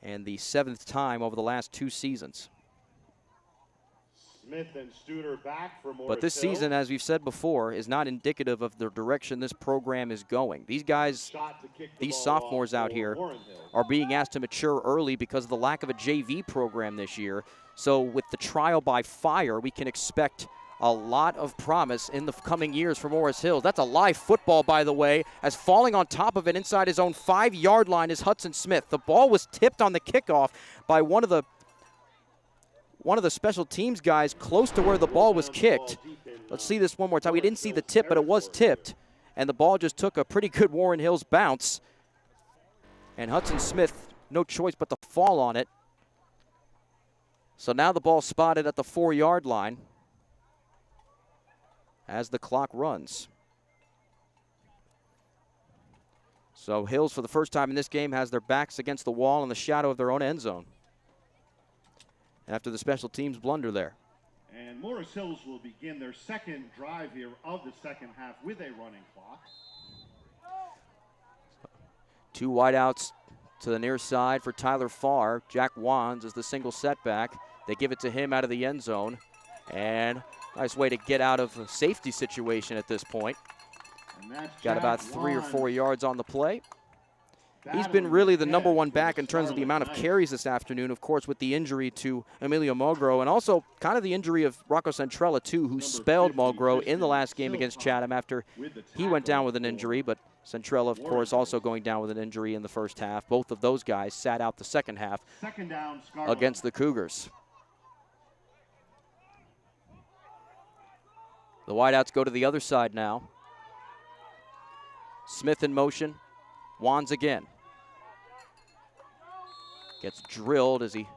And the 7th time over the last 2 seasons. Smith and Studer back for Morris But this Hill. season, as we've said before, is not indicative of the direction this program is going. These guys, these sophomores out here, are being asked to mature early because of the lack of a JV program this year. So with the trial by fire, we can expect a lot of promise in the coming years for Morris Hills. That's a live football, by the way, as falling on top of it inside his own 5-yard line is Hudson Smith. The ball was tipped on the kickoff by one of the special teams guys close to where the ball was kicked. Let's see this one more time. We didn't see the tip, but it was tipped, and the ball just took a pretty good Warren Hills bounce. And Hudson Smith, no choice but to fall on it. So now the ball spotted at the 4-yard line as the clock runs. So Hills, for the first time in this game, has their backs against the wall in the shadow of their own end zone after the special teams blunder there. And Morris Hills will begin their second drive here of the second half with a running clock. 2 wideouts to the near side for Tyler Farr. Jack Wands is the single setback. They give it to him out of the end zone. And nice way to get out of a safety situation at this point. Got about 3 or 4 yards on the play. He's been really the #1 back in terms of the amount of carries this afternoon, of course, with the injury to Emilio Mulgrew, and also kind of the injury of Rocco Centrella, too, who spelled Mulgrew in the last game against Chatham after he went down with an injury. But Centrella, of course, also going down with an injury in the first half. Both of those guys sat out the second half against the Cougars. The wideouts go to the other side now. Smith in motion. Wands again. Gets drilled as he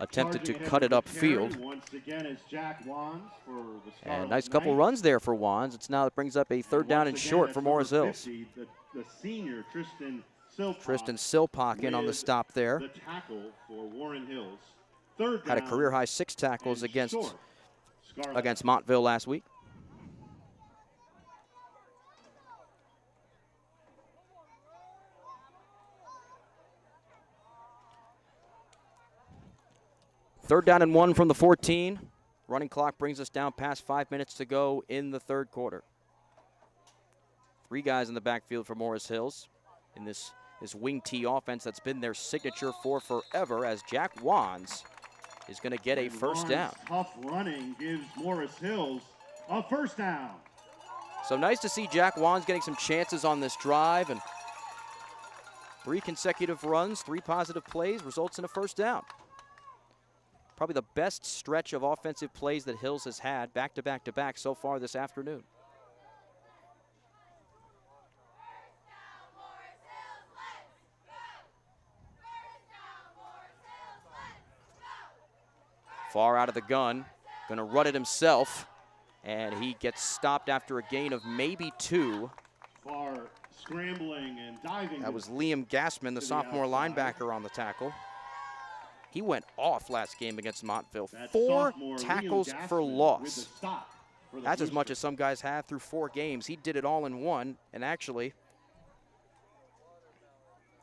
attempted to cut it upfield. Once again is Jack Wands for the And nice couple runs there for Wands. It brings up a 3rd down and short for Morris Hills. The senior Tristan Silpock. Tristan Silpock in on the stop there. The tackle for Warren Hills. 3rd Had a down career-high 6 tackles and against short. Montville last week. Third down and 1 from the 14. Running clock brings us down past 5 minutes to go in the third quarter. 3 guys in the backfield for Morris Hills in this wing T offense that's been their signature for forever, as Jack Wands is going to get a first down. Tough running gives Morris Hills a first down. So nice to see Jack Wands getting some chances on this drive, and 3 consecutive runs, 3 positive plays results in a first down. Probably the best stretch of offensive plays that Hills has had back-to-back-to-back so far this afternoon. Far out of the gun, gonna run it himself, and he gets stopped after a gain of maybe 2. Far scrambling and diving. That was Liam Gassman, the sophomore linebacker, on the tackle. He went off last game against Montville. 4 tackles for loss. That's as much as some guys have through 4 games. He did it all in 1, and actually,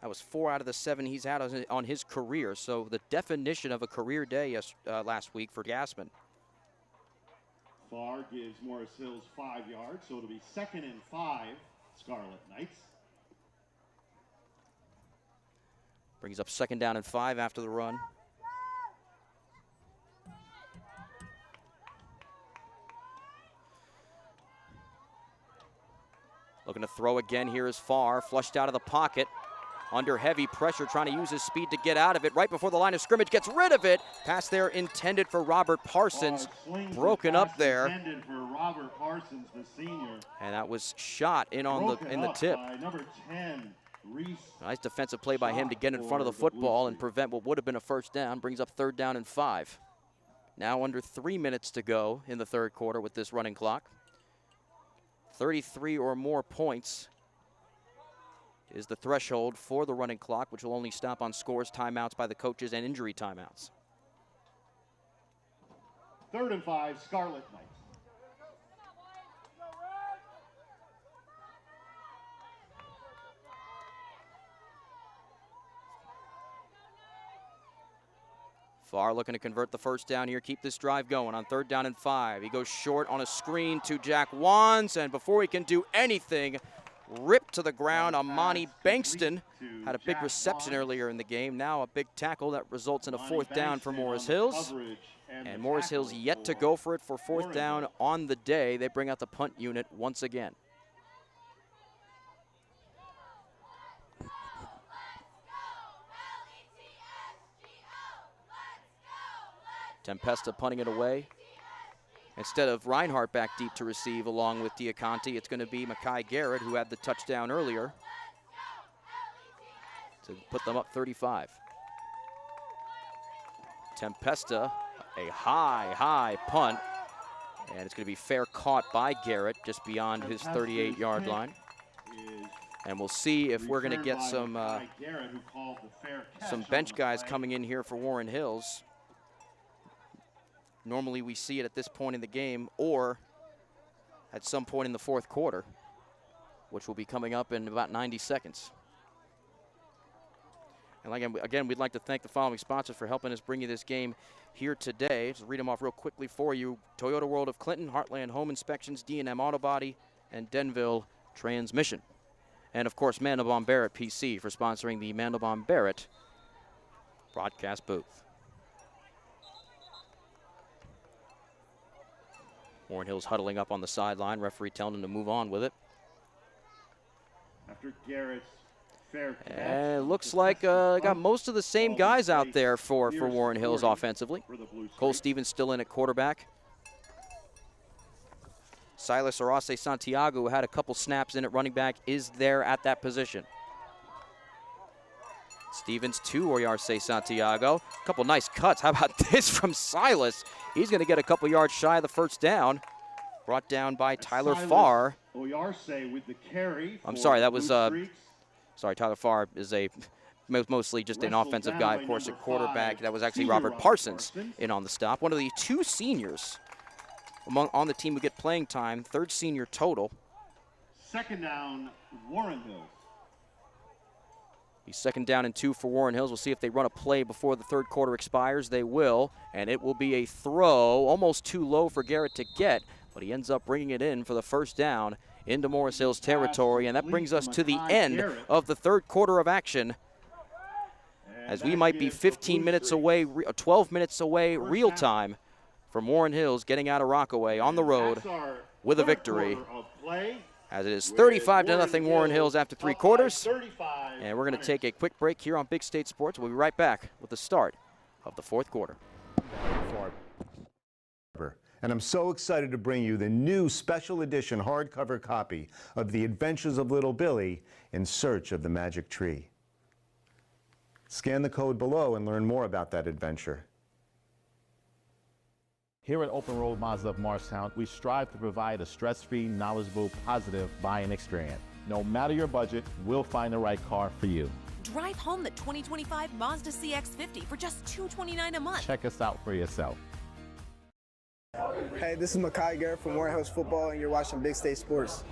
that was 4 out of the 7 he's had on his career. So the definition of a career day last week for Gassman. Farr gives Morris Hills 5 yards, so it'll be 2nd and 5, Scarlet Knights. Brings up 2nd down and 5 after the run. Looking to throw again here is Farr, flushed out of the pocket. Under heavy pressure, trying to use his speed to get out of it. Right before the line of scrimmage, gets rid of it. Pass there intended for Robert Parsons. Broken up there. Intended for Robert Parsons, the senior. And that was shot in on the tip. By number 10, Reese. Nice defensive play by him to get in front of the football and prevent what would have been a first down. Brings up 3rd down and 5. Now under 3 minutes to go in the third quarter with this running clock. 33 or more points is the threshold for the running clock, which will only stop on scores, timeouts by the coaches, and injury timeouts. 3rd and 5, Scarlet Knights. Farr looking to convert the first down here, keep this drive going on 3rd down and 5. He goes short on a screen to Jack Wands, and before he can do anything, ripped to the ground. Amani Bankston had a big reception earlier in the game. Now a big tackle that results in a 4th down for Morris Hills. And Morris Hills yet to go for it for 4th down on the day. They bring out the punt unit once again. Tempesta punting it away. Instead of Reinhardt back deep to receive along with Diaconti, it's going to be Mackay Garrett, who had the touchdown earlier, to put them up 35. Tempesta, a high punt, and it's going to be fair caught by Garrett just beyond his 38-yard line. And we'll see if we're going to get some bench guys coming in here for Warren Hills. Normally we see it at this point in the game or at some point in the 4th quarter, which will be coming up in about 90 seconds. And again, we'd like to thank the following sponsors for helping us bring you this game here today. Just read them off real quickly for you. Toyota World of Clinton, Heartland Home Inspections, D&M Auto Body, and Denville Transmission. And of course, Mandelbaum Barrett PC for sponsoring the Mandelbaum Barrett broadcast booth. Warren Hills huddling up on the sideline. Referee telling him to move on with it. After Garrett's fair catch. And it looks like got most of the same guys out there for Warren Hills offensively. Cole Stevens still in at quarterback. Silas Arase Santiago, who had a couple snaps in at running back, is there at that position. Stevens to Arase Santiago. A couple nice cuts. How about this from Silas? He's going to get a couple yards shy of the first down. Brought down by Tyler Farr. Oyarse with the carry. I'm sorry, that was sorry, Tyler Farr is mostly just an offensive guy, of course, at quarterback. That was actually Robert Parsons in on the stop. One of the 2 seniors on the team who get playing time, 3rd senior total. 2nd down, Warren Hills. Be 2nd down and 2 for Warren Hills. We'll see if they run a play before the 3rd quarter expires. They will, and it will be a throw, almost too low for Garrett to get, but he ends up bringing it in for the 1st down into Morris Hills territory, and that brings us to the end of the 3rd quarter of action, as we might be 15 minutes away, 12 minutes away real time from Warren Hills getting out of Rockaway on the road with a victory, as it is 35-0 Warren Hills after 3 quarters. And we're going to take a quick break here on Big State Sports. We'll be right back with the start of the 4th quarter. And I'm so excited to bring you the new special edition hardcover copy of The Adventures of Little Billy in Search of the Magic Tree. Scan the code below and learn more about that adventure. Here at Open Road Mazda of Morristown, we strive to provide a stress-free, knowledgeable, positive buying experience. No matter your budget, we'll find the right car for you. Drive home the 2025 Mazda CX-50 for just $229 a month. Check us out for yourself. Hey, this is Mackay Garrett from Warren Hills Football, and you're watching Big State Sports.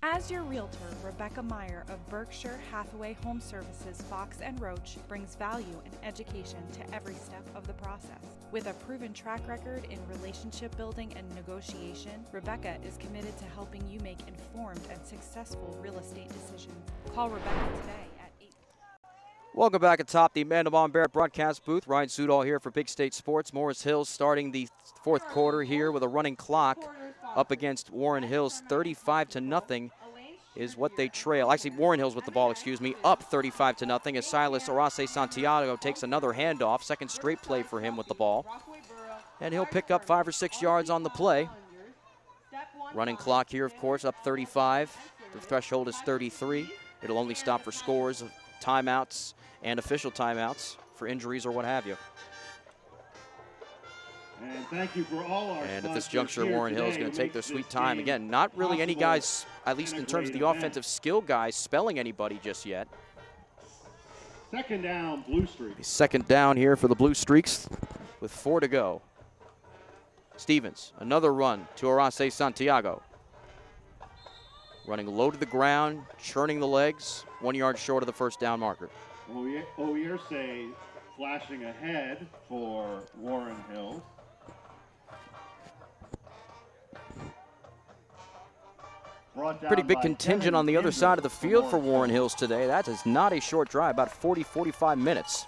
As your realtor, Rebecca Meyer of Berkshire Hathaway Home Services, Fox and Roach brings value and education to every step of the process. With a proven track record in relationship building and negotiation, Rebecca is committed to helping you make informed and successful real estate decisions. Call Rebecca today at 8. Welcome back atop the Mandelbaum Barrett broadcast booth. Ryan Sudol here for Big State Sports. Morris Hills starting the 4th quarter here with a running clock up against Warren Hills. 35-0 is what they trail. Actually, Warren Hills with the ball, up 35-0 as Silas Arase Santiago takes another handoff. 2nd straight play for him with the ball. And he'll pick up 5 or 6 yards on the play. Running clock here, of course, up 35. The threshold is 33. It'll only stop for scores, timeouts, and official timeouts for injuries or what have you. And thank you for all our And at this juncture, Warren Hill is going to take their sweet time. Again, not really any guys, at least in terms of the offensive skill guys, spelling anybody just yet. 2nd down, Blue Streaks. 2nd down here for the Blue Streaks with 4 to go. Stevens, another run to Arase Santiago. running low to the ground, churning the legs, 1 yard short of the first down marker. Oyerse flashing ahead for Warren Hills. Pretty big contingent on the other side of the field for Warren Hills today. That is not a short drive, about 40, 45 minutes.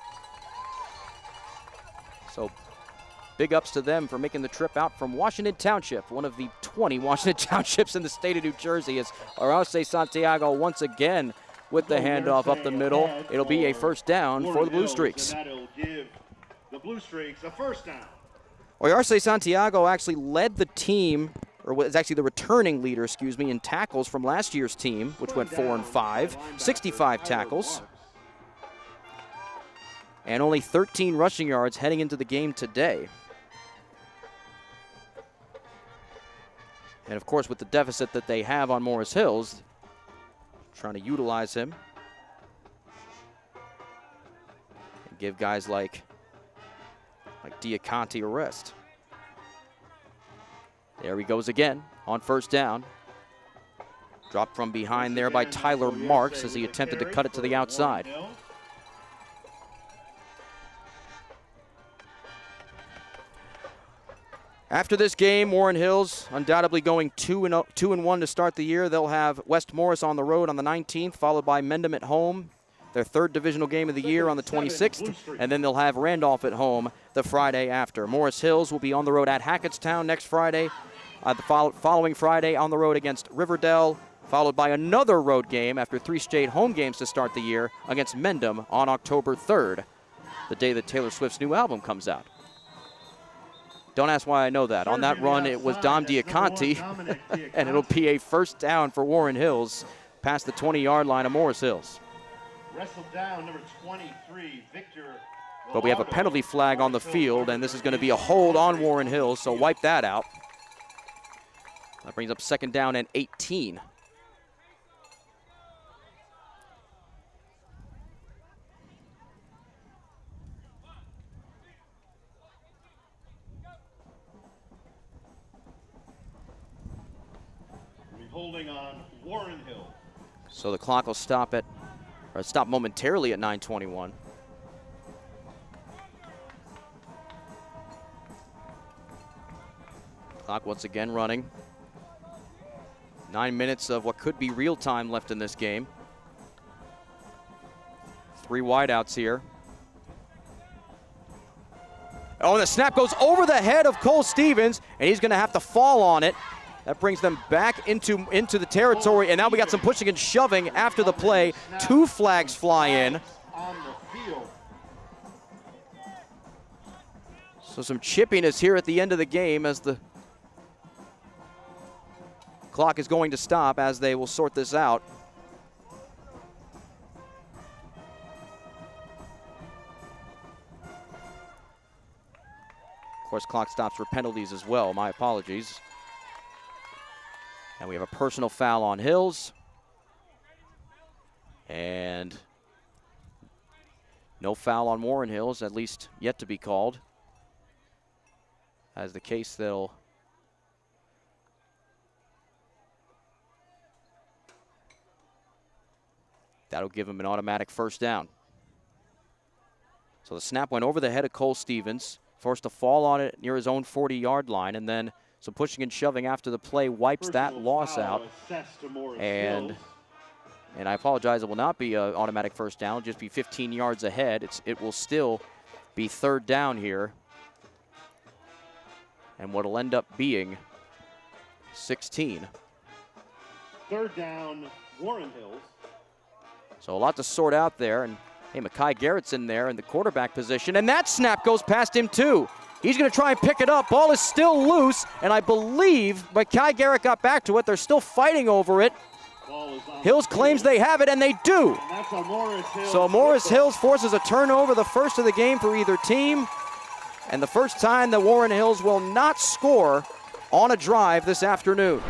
So big ups to them for making the trip out from Washington Township, one of the 20 Washington Townships in the state of New Jersey, as Arce Santiago once again with the handoff up the middle. It'll be a first down for the Blue Streaks. That'll give the Blue Streaks a first down. Arce Santiago actually led the team, or was actually the returning leader, excuse me, in tackles from last year's team, which went 4 and 5, 65 tackles. And only 13 rushing yards heading into the game today. And of course, with the deficit that they have on Morris Hills, trying to utilize him and give guys like Diaconte a rest. There he goes again on first down. Dropped from behind there by Tyler Marks as he attempted to cut it to the outside. After this game, Warren Hills undoubtedly going 2-1 to start the year. They'll have West Morris on the road on the 19th, followed by Mendham at home, their third divisional game of the year on the 26th, and then they'll have Randolph at home the Friday after. Morris Hills will be on the road at Hackettstown next Friday, the following Friday on the road against Riverdale, followed by another road game after 3 straight home games to start the year against Mendham on October 3rd, the day that Taylor Swift's new album comes out. Don't ask why I know that. On that run, it was Dom Diaconte, and it'll be a first down for Warren Hills past the 20-yard line of Morris Hills. Wrestled down, number 23, Victor. But we have a penalty flag on the field, and this is going to be a hold on Warren Hills, so wipe that out. That brings up second down and 18. Holding on Warren Hill. So the clock will stop momentarily at 9:21. Clock once again running. 9 minutes of what could be real time left in this game. 3 wideouts here. Oh, and the snap goes over the head of Cole Stevens, and he's going to have to fall on it. That brings them back into the territory, and now we got some pushing and shoving after the play. 2 flags fly in. So some chippiness here at the end of the game as the clock is going to stop as they will sort this out. Of course, clock stops for penalties as well. My apologies. And we have a personal foul on Hills. And no foul on Warren Hills, at least yet to be called. As the case, that'll give him an automatic first down. So the snap went over the head of Cole Stevens, forced to fall on it near his own 40-yard line, and then some pushing and shoving after the play wipes that loss out. And I apologize, it will not be an automatic first down. It'll just be 15 yards ahead. It will still be third down here. And what'll end up being 16. Third down, Warren Hills. So a lot to sort out there. And hey, Mekhi Garrett's in there in the quarterback position. And that snap goes past him too. He's going to try and pick it up. Ball is still loose, and I believe Mekhi Garrett got back to it. They're still fighting over it. Hills claims they have it, and they do. So Morris Hills forces a turnover, the first of the game for either team, and the first time that Warren Hills will not score on a drive this afternoon.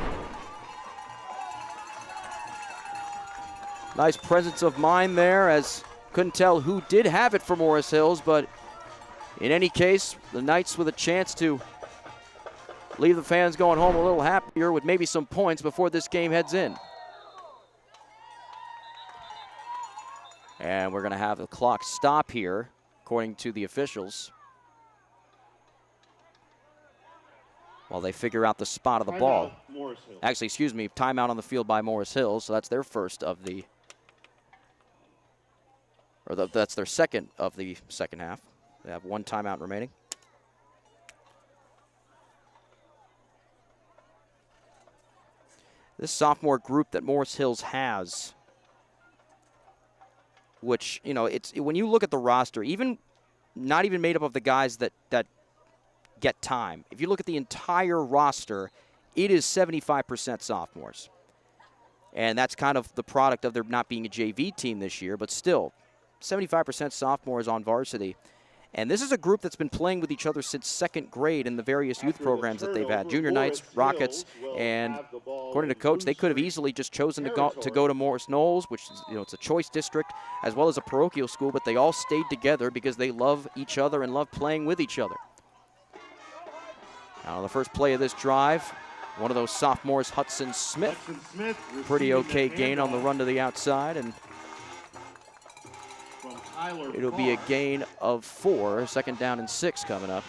Nice presence of mind there, as couldn't tell who did have it for Morris Hills, but in any case, the Knights with a chance to leave the fans going home a little happier with maybe some points before this game heads in. And we're going to have the clock stop here, according to the officials, while they figure out the spot of the ball. Actually, excuse me, timeout on the field by Morris Hill, so that's their first of the, that's their second of the second half. They have one timeout remaining. This sophomore group that Morris Hills has, which, you know, it's when you look at the roster, even not even made up of the guys that get time. If you look at the entire roster, it is 75% sophomores. And that's kind of the product of there not being a JV team this year, but still, 75% sophomores on varsity. And this is a group that's been playing with each other since second grade in the various youth programs that they've had. Junior Knights, Rockets, and according to coach, they could have easily just chosen to go to Morris Knolls, which is, you know, it's a choice district, as well as a parochial school, but they all stayed together because they love each other and love playing with each other. Now, the first play of this drive, one of those sophomores, Hudson Smith. Pretty okay gain on the run to the outside, and it'll be a gain of 4, second down and 6 coming up.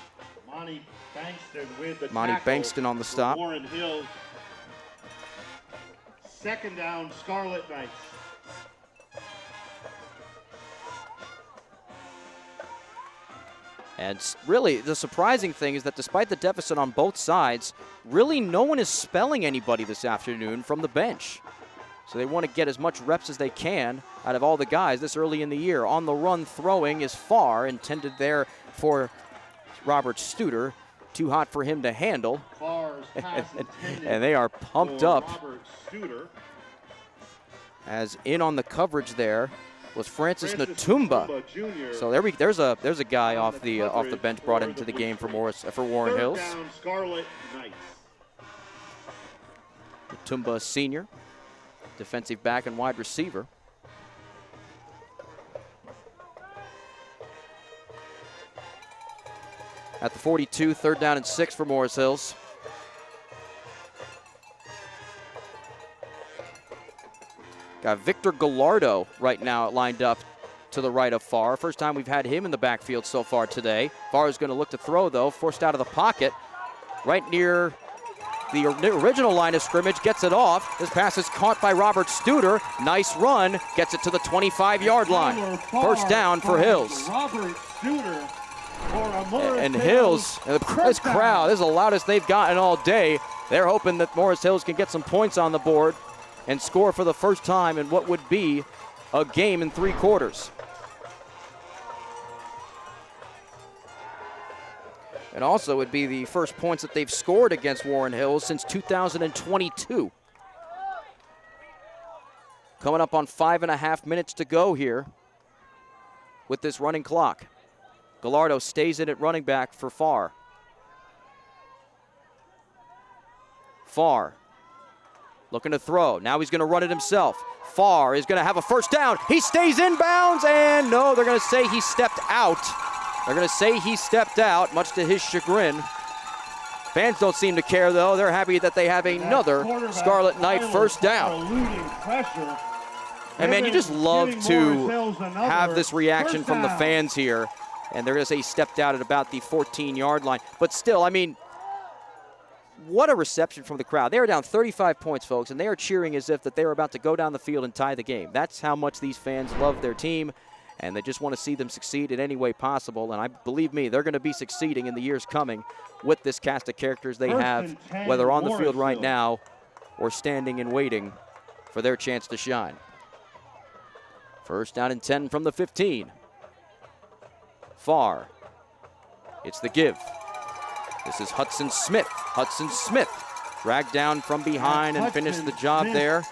Monty Bankston with the Monty tackle Bankston on the stop. Warren Hills. Second down, Scarlet Knights. And really, the surprising thing is that despite the deficit on both sides, really no one is spelling anybody this afternoon from the bench. So they want to get as much reps as they can out of all the guys this early in the year. On the run throwing is Farr, intended there for Robert Studer. Too hot for him to handle. And they are pumped up. As in on the coverage there was Francis Natumba. So there's a guy off the bench brought into the game for Warren Hills. Natumba, senior, defensive back and wide receiver. At the 42, third down and 6 for Morris Hills. Got Victor Gallardo right now lined up to the right of Farr. First time we've had him in the backfield so far today. Farr is going to look to throw, though, forced out of the pocket. Right near the original line of scrimmage, gets it off. This pass is caught by Robert Studer. Nice run, gets it to the 25-yard line. First down for Hills. Robert Studer And Hills, this crowd, this is the loudest they've gotten all day. They're hoping that Morris Hills can get some points on the board and score for the first time in what would be a game in 3 quarters. And also would be the first points that they've scored against Warren Hills since 2022. Coming up on 5.5 minutes to go here with this running clock. Gallardo stays in at running back for Farr. Farr looking to throw. Now he's going to run it himself. Farr is going to have a first down. He stays in bounds, and no, they're going to say he stepped out. They're going to say he stepped out, much to his chagrin. Fans don't seem to care, though. They're happy that they have another Scarlet Knight first down. And, man, you just love to have this reaction from the fans here. And they're going to say he stepped out at about the 14-yard line. But still, I mean, what a reception from the crowd. They are down 35 points, folks, and they are cheering as if that they are about to go down the field and tie the game. That's how much these fans love their team, and they just want to see them succeed in any way possible. And believe me, they're going to be succeeding in the years coming with this cast of characters they have, whether on the field right now or standing and waiting for their chance to shine. First down and 10 from the 15. Farr. It's the give. This is Hudson Smith. Hudson Smith dragged down from behind and finished the job there.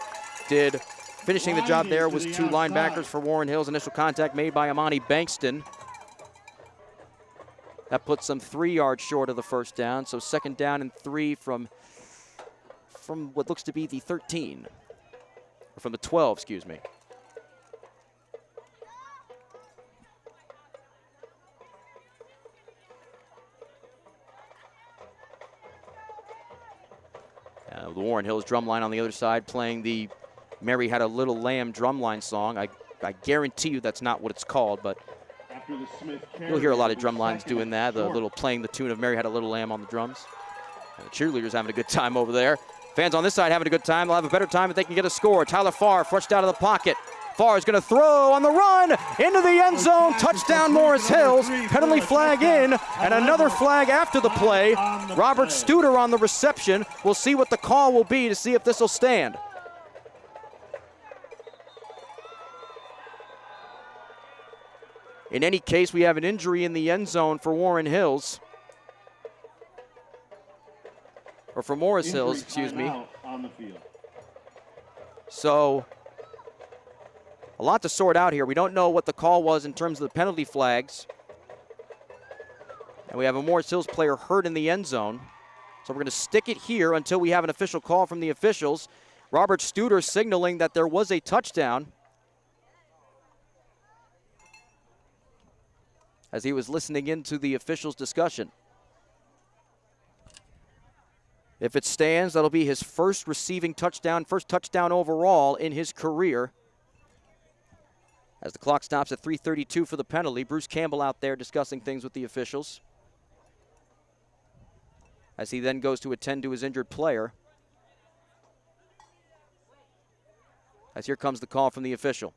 Finishing the job there was 2 linebackers for Warren Hills. Initial contact made by Amani Bankston. That puts them 3 yards short of the first down. So second down and 3 from what looks to be the 13. Or from the 12, excuse me. The Warren Hills drumline on the other side playing the Mary Had a Little Lamb drumline song. I I guarantee you that's not what it's called, but After the Smith you'll hear a lot of drum lines doing that, the little playing the tune of Mary Had a Little Lamb on the drums. And the cheerleaders having a good time over there. Fans on this side having a good time. They'll have a better time if they can get a score. Tyler Farr flushed out of the pocket. Farr is going to throw on the run into the end zone. Touchdown Morris Hills. Penalty flag in, and another flag after the play. Robert Studer on the reception. We'll see what the call will be to see if this will stand. In any case, we have an injury in the end zone for Warren Hills. Or for Morris Hills, excuse me. On the field. So, a lot to sort out here. We don't know what the call was in terms of the penalty flags. And we have a Morris Hills player hurt in the end zone. So we're going to stick it here until we have an official call from the officials. Robert Studer signaling that there was a touchdown as he was listening into the officials' discussion. If it stands, that'll be his first receiving touchdown, first touchdown overall in his career. As the clock stops at 3:32 for the penalty, Bruce Campbell out there discussing things with the officials as he then goes to attend to his injured player. As here comes the call from the official.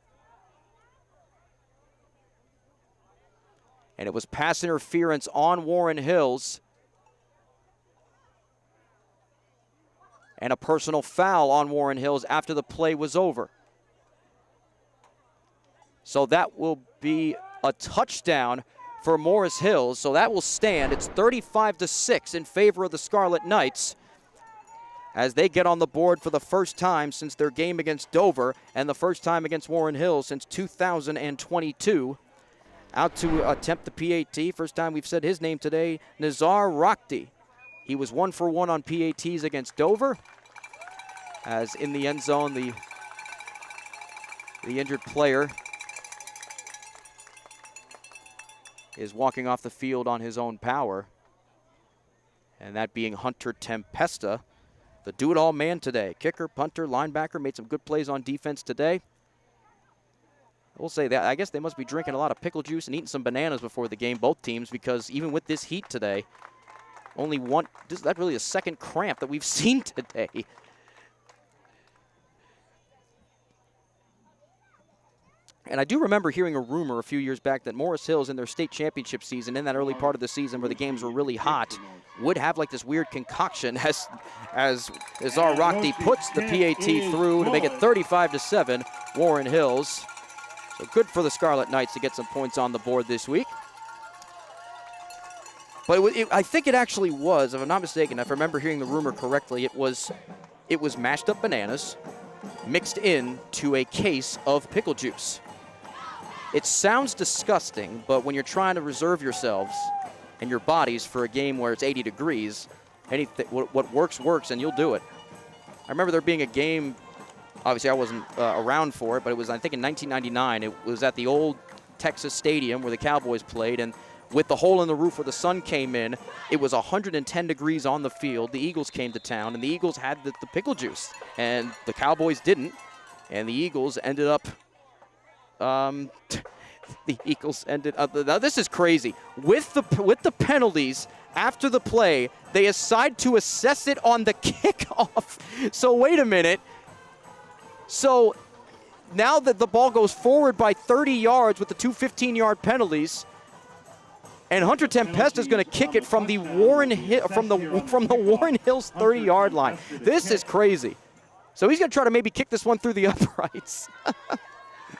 And it was pass interference on Warren Hills and a personal foul on Warren Hills after the play was over. So that will be a touchdown for Morris Hills. So that will stand. It's 35-6 in favor of the Scarlet Knights as they get on the board for the first time since their game against Dover and the first time against Warren Hills since 2022. Out to attempt the PAT. First time we've said his name today, Nizar Rakhti. He was 1 for 1 on PATs against Dover. As in the end zone, the injured player is walking off the field on his own power. And that being Hunter Tempesta, the do-it-all man today. Kicker, punter, linebacker, made some good plays on defense today. We'll say that. I guess they must be drinking a lot of pickle juice and eating some bananas before the game, both teams, because even with this heat today, only one, that's really the second cramp that we've seen today. And I do remember hearing a rumor a few years back that Morris Hills in their state championship season, in that early part of the season where the games were really hot, would have like this weird concoction as Azar Rakhti puts the PAT through to make it 35-7, Warren Hills. So good for the Scarlet Knights to get some points on the board this week. But I think it actually was, if I'm not mistaken, if I remember hearing the rumor correctly, it was mashed up bananas mixed in to a case of pickle juice. It sounds disgusting, but when you're trying to reserve yourselves and your bodies for a game where it's 80 degrees, what works, works, and you'll do it. I remember there being a game, obviously I wasn't around for it, but it was, I think, in 1999. It was at the old Texas Stadium where the Cowboys played, and with the hole in the roof where the sun came in, it was 110 degrees on the field. The Eagles came to town, and the Eagles had the pickle juice, and the Cowboys didn't, and the Eagles ended up the Eagles ended up, now this is crazy. With the penalties after the play, they decide to assess it on the kickoff. So wait a minute. So now that the ball goes forward by 30 yards with the two 15-yard penalties, and Hunter Tempesta is going to kick it from the Warren Hills 30-yard line. This is crazy. So he's going to try to maybe kick this one through the uprights.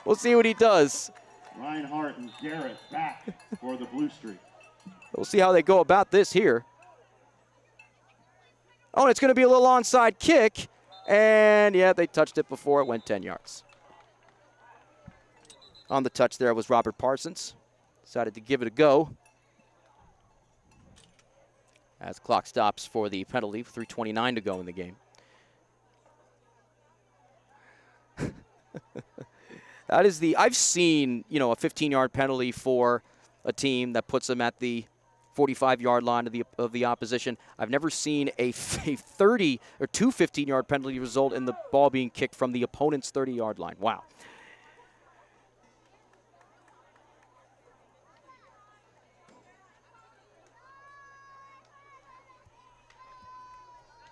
We'll see what he does. Reinhardt and Garrett back for the Blue Streak. We'll see how they go about this here. Oh, and it's going to be a little onside kick. And, yeah, they touched it before it went 10 yards. On the touch there was Robert Parsons. Decided to give it a go. As the clock stops for the penalty, 3:29 to go in the game. That is I've seen, a 15-yard penalty for a team that puts them at the 45-yard line of the opposition. I've never seen a 30 or two 15-yard penalty result in the ball being kicked from the opponent's 30-yard line. Wow.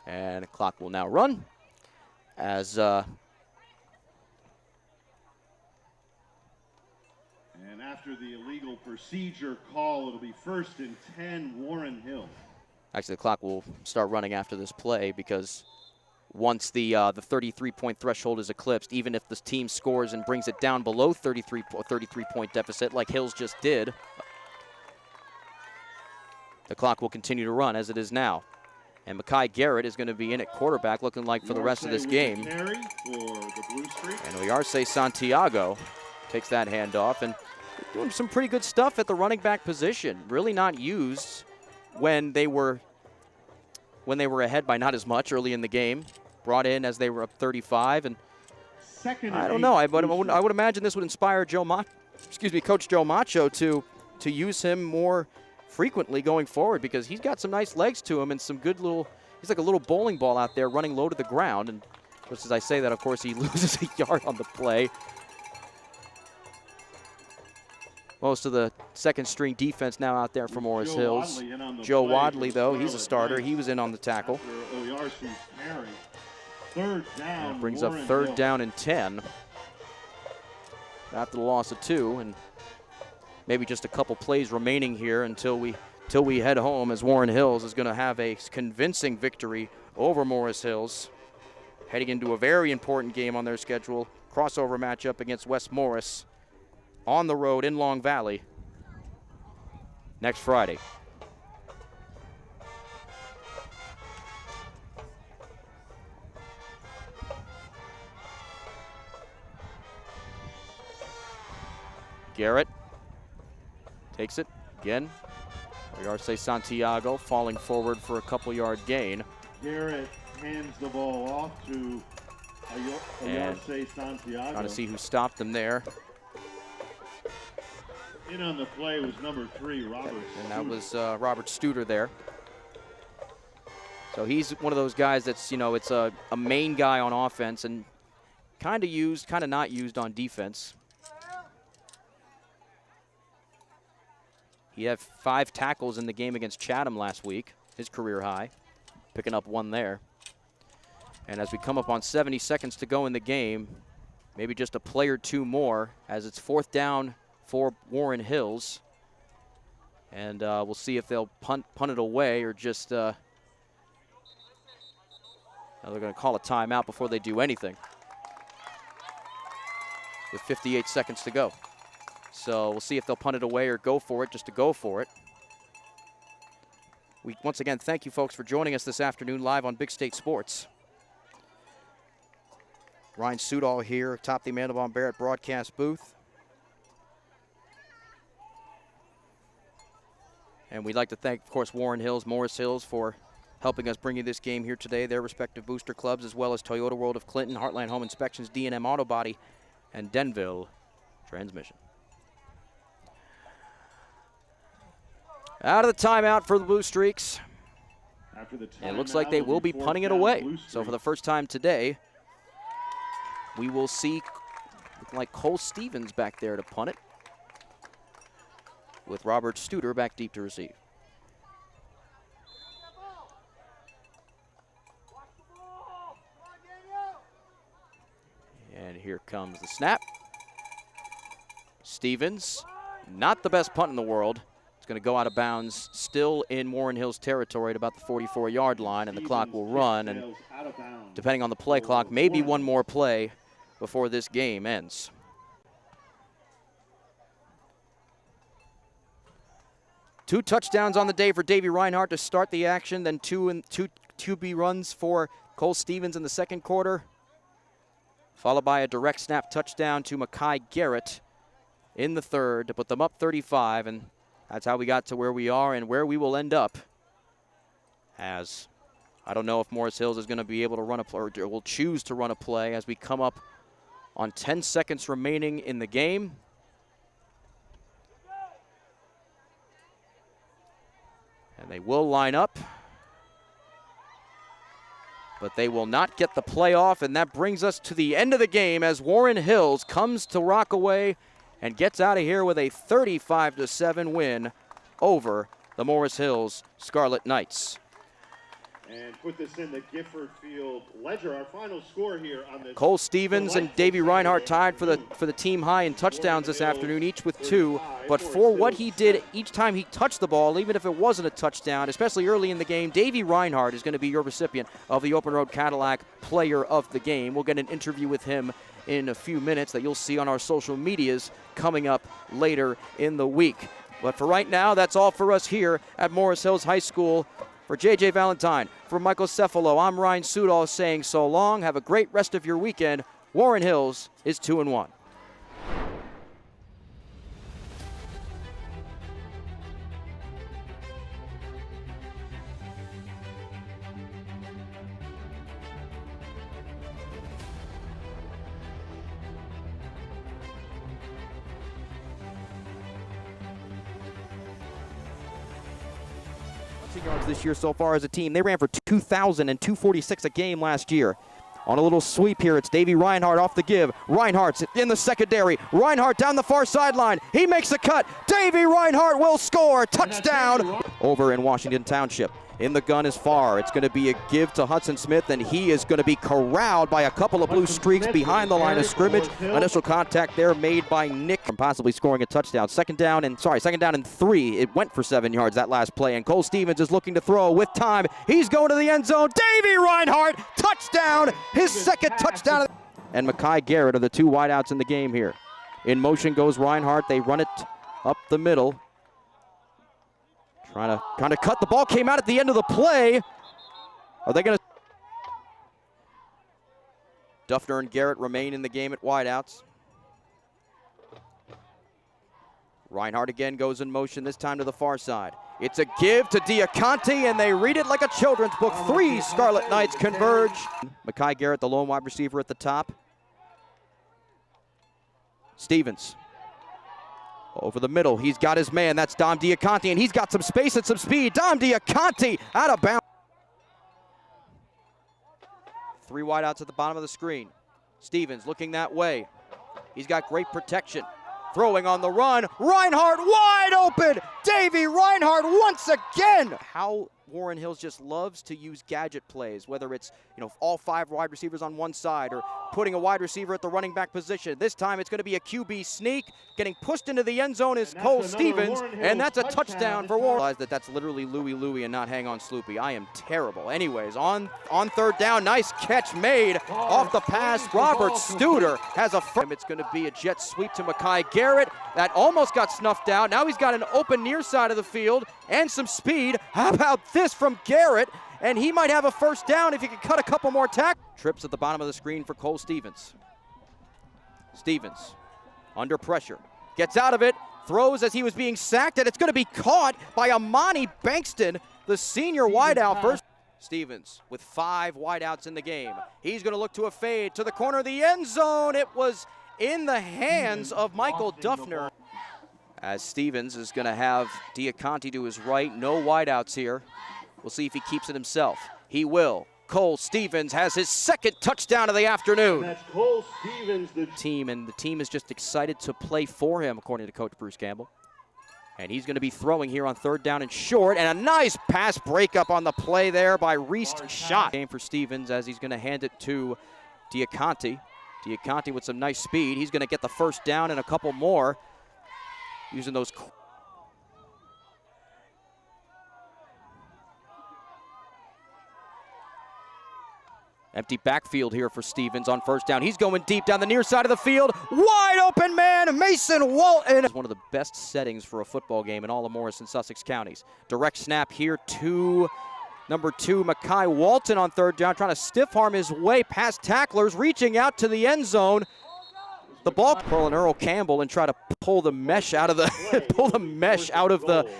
And the clock will now run as And after the illegal procedure call, it'll be 1st and 10, Warren Hill. actually the clock will start running after this play because once the 33-point threshold is eclipsed, even if the team scores and brings it down below 33-point deficit like Hills just did, the clock will continue to run as it is now. And Mekhi Garrett is going to be in at quarterback, looking like for the rest of this game. Carry for the Blue Streaks. And Oyarse Santiago takes that handoff and doing some pretty good stuff at the running back position. Really not used when they were ahead by not as much early in the game. Brought in as they were up 35, and I don't know. I would imagine this would inspire Coach Joe Macho to use him more frequently going forward because he's got some nice legs to him and some good little. He's like a little bowling ball out there running low to the ground. And just as I say that, of course, he loses a yard on the play. Most of the second-string defense now out there for Morris Hills. Joe Wadley, though, he's a starter. He was in on the tackle. That brings up 3rd down and 10 after the loss of 2, and maybe just a couple plays remaining here until we head home, as Warren Hills is going to have a convincing victory over Morris Hills, heading into a very important game on their schedule, crossover matchup against West Morris on the road in Long Valley next Friday. Garrett takes it again. Oyarse Santiago falling forward for a couple-yard gain. Garrett hands the ball off to Oyarse Santiago. Trying to see who stopped them there. In on the play was number 3, Robert. And that was Robert Studer there. So he's one of those guys that's, it's a main guy on offense and kind of used, kind of not used on defense. He had 5 tackles in the game against Chatham last week, his career high, picking up 1 there. And as we come up on 70 seconds to go in the game, maybe just a play or 2 more as it's 4th down for Warren Hills. And we'll see if they'll punt it away or just they're going to call a timeout before they do anything with 58 seconds to go. So we'll see if they'll punt it away or go for it, just to go for it. We once again thank you folks for joining us this afternoon live on Big State Sports. Ryan Sudall here atop the Mandelbaum Barrett broadcast booth. And we'd like to thank, of course, Warren Hills, Morris Hills for helping us bring you this game here today, their respective booster clubs, as well as Toyota World of Clinton, Heartland Home Inspections, D&M Auto Body, and Denville Transmission. Out of the timeout for the Blue Streaks. It looks like they will be punting it away. So for the first time today, we will see like Cole Stevens back there to punt it, with Robert Studer back deep to receive. And here comes the snap. Stevens, not the best punt in the world. It's going to go out of bounds, still in Warren Hills territory at about the 44-yard line, and the clock will run. And depending on the play clock, maybe one more play before this game ends. Two touchdowns on the day for Davey Reinhardt to start the action, then two QB runs for Cole Stevens in the second quarter, followed by a direct snap touchdown to Mekhi Garrett in the third to put them up 35, and that's how we got to where we are and where we will end up. As I don't know if Morris Hills is going to be able to run a play or will choose to run a play as we come up on 10 seconds remaining in the game. And they will line up, but they will not get the play off, and that brings us to the end of the game as Warren Hills comes to Rockaway and gets out of here with a 35-7 win over the Morris Hills Scarlet Knights. and put this in the Gifford Field ledger. Our final score here on this. Cole Stevens and Davey Reinhardt tied for the team high in touchdowns this afternoon, each with 2. But for what he did each time he touched the ball, even if it wasn't a touchdown, especially early in the game, Davey Reinhardt is going to be your recipient of the Open Road Cadillac Player of the Game. We'll get an interview with him in a few minutes that you'll see on our social medias coming up later in the week. But for right now, that's all for us here at Morris Hills High School. For J.J. Valentine, for Michael Cefalo, I'm Ryan Sudol saying so long. Have a great rest of your weekend. Warren Hills is 2-1. Yards this year so far as a team. They ran for 2,246 a game last year. On a little sweep here, it's Davey Reinhardt off the give. Reinhardt's in the secondary. Reinhardt down the far sideline. He makes the cut. Davey Reinhardt will score. Touchdown over in Washington Township. In the gun is far. It's going to be a give to Hudson Smith, and he is going to be corralled by a couple of blue streaks behind the line of scrimmage. Initial contact there made by Nick from possibly scoring a touchdown. Second down and 3. It went for 7 yards that last play, and Cole Stevens is looking to throw with time. He's going to the end zone. Davey Reinhardt, touchdown, his second touchdown. And Mekhi Garrett are the 2 wideouts in the game here. In motion goes Reinhardt. They run it up the middle. Trying to cut. The ball came out at the end of the play. Are they going to? Duffner and Garrett remain in the game at wideouts. Reinhardt again goes in motion, this time to the far side. It's a give to Diaconti, and they read it like a children's book. 3 Scarlet Knights converge. Mekhi Garrett, the lone wide receiver at the top. Stevens. Over the middle, he's got his man. That's Dom Diaconti, and he's got some space and some speed. Dom Diaconti out of bounds. 3 wideouts at the bottom of the screen. Stevens looking that way. He's got great protection. Throwing on the run. Reinhardt wide open. Davey Reinhardt once again. How Warren Hills just loves to use gadget plays, whether it's all 5 wide receivers on one side or putting a wide receiver at the running back position. This time it's going to be a QB sneak. Getting pushed into the end zone is Cole Stevens, and that's a touchdown for Warren. Realize that's literally Louie and not Hang On Sloopy. I am terrible. Anyways, on third down, nice catch made off the pass. Robert Studer has a first. It's going to be a jet sweep to Mekhi Garrett. That almost got snuffed out. Now he's got an open near side of the field and some speed. How about this from Garrett? And he might have a first down if he can cut a couple more tackles. Trips at the bottom of the screen for Cole Stevens. Stevens under pressure. Gets out of it. Throws as he was being sacked, and it's going to be caught by Amani Bankston, the senior wideout first. Stevens with 5 wideouts in the game. He's going to look to a fade to the corner of the end zone. It was in the hands of Michael Duffner. As Stevens is going to have Diaconti to his right. No wideouts here. We'll see if he keeps it himself. He will. Cole Stevens has his second touchdown of the afternoon. And that's Cole Stevens, the team is just excited to play for him, according to Coach Bruce Campbell. And he's going to be throwing here on third down and short, and a nice pass breakup on the play there by Reese Schott. Game for Stevens as he's going to hand it to Diaconti. Diaconti with some nice speed. He's going to get the first down and a couple more using those. Empty backfield here for Stevens on first down. He's going deep down the near side of the field. Wide open man, Mason Walton. It's one of the best settings for a football game in all of Morris and Sussex counties. Direct snap here to number 2, Mekhi Walton on third down, trying to stiff arm his way past tacklers, reaching out to the end zone. The ball, Pearl and Earl Campbell, and try to pull the mesh out of the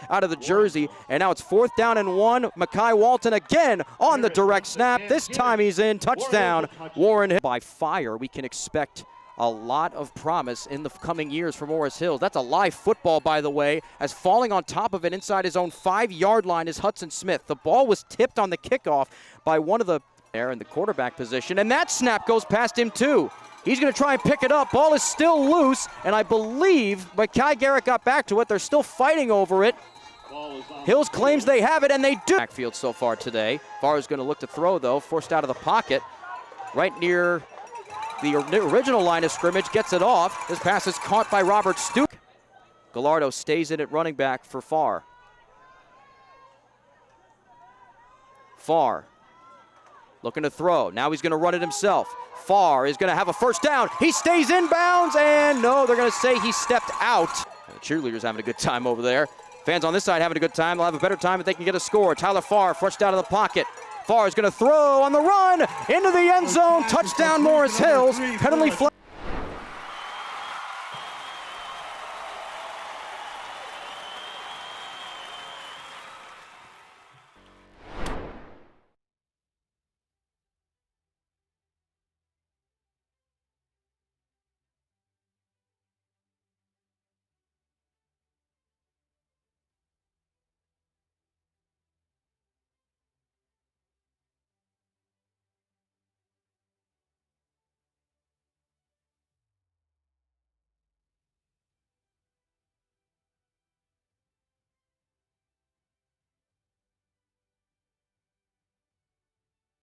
out of the jersey. And now it's 4th down and 1. Mekhi Walton again on the direct snap. This time he's in. Touchdown. Warren Hill. By fire, we can expect a lot of promise in the coming years for Morris Hills. That's a live football, by the way, as falling on top of it inside his own 5-yard line is Hudson Smith. The ball was tipped on the kickoff by one of the there in the quarterback position, and that snap goes past him too. He's going to try and pick it up. Ball is still loose, and I believe Mekhi Garrett got back to it. They're still fighting over it. Hills claims they have it, and they do. Backfield so far today. Farr is going to look to throw, though, forced out of the pocket. Right near the original line of scrimmage, gets it off. This pass is caught by Robert Stuck. Gallardo stays in at running back for Farr. Farr looking to throw. Now he's going to run it himself. Farr is going to have a first down. He stays in bounds, and no, they're going to say he stepped out. And the cheerleaders having a good time over there. Fans on this side having a good time. They'll have a better time if they can get a score. Tyler Farr flushed out of the pocket. Farr is going to throw on the run into the end zone. Touchdown, Morris Hills. Penalty flag.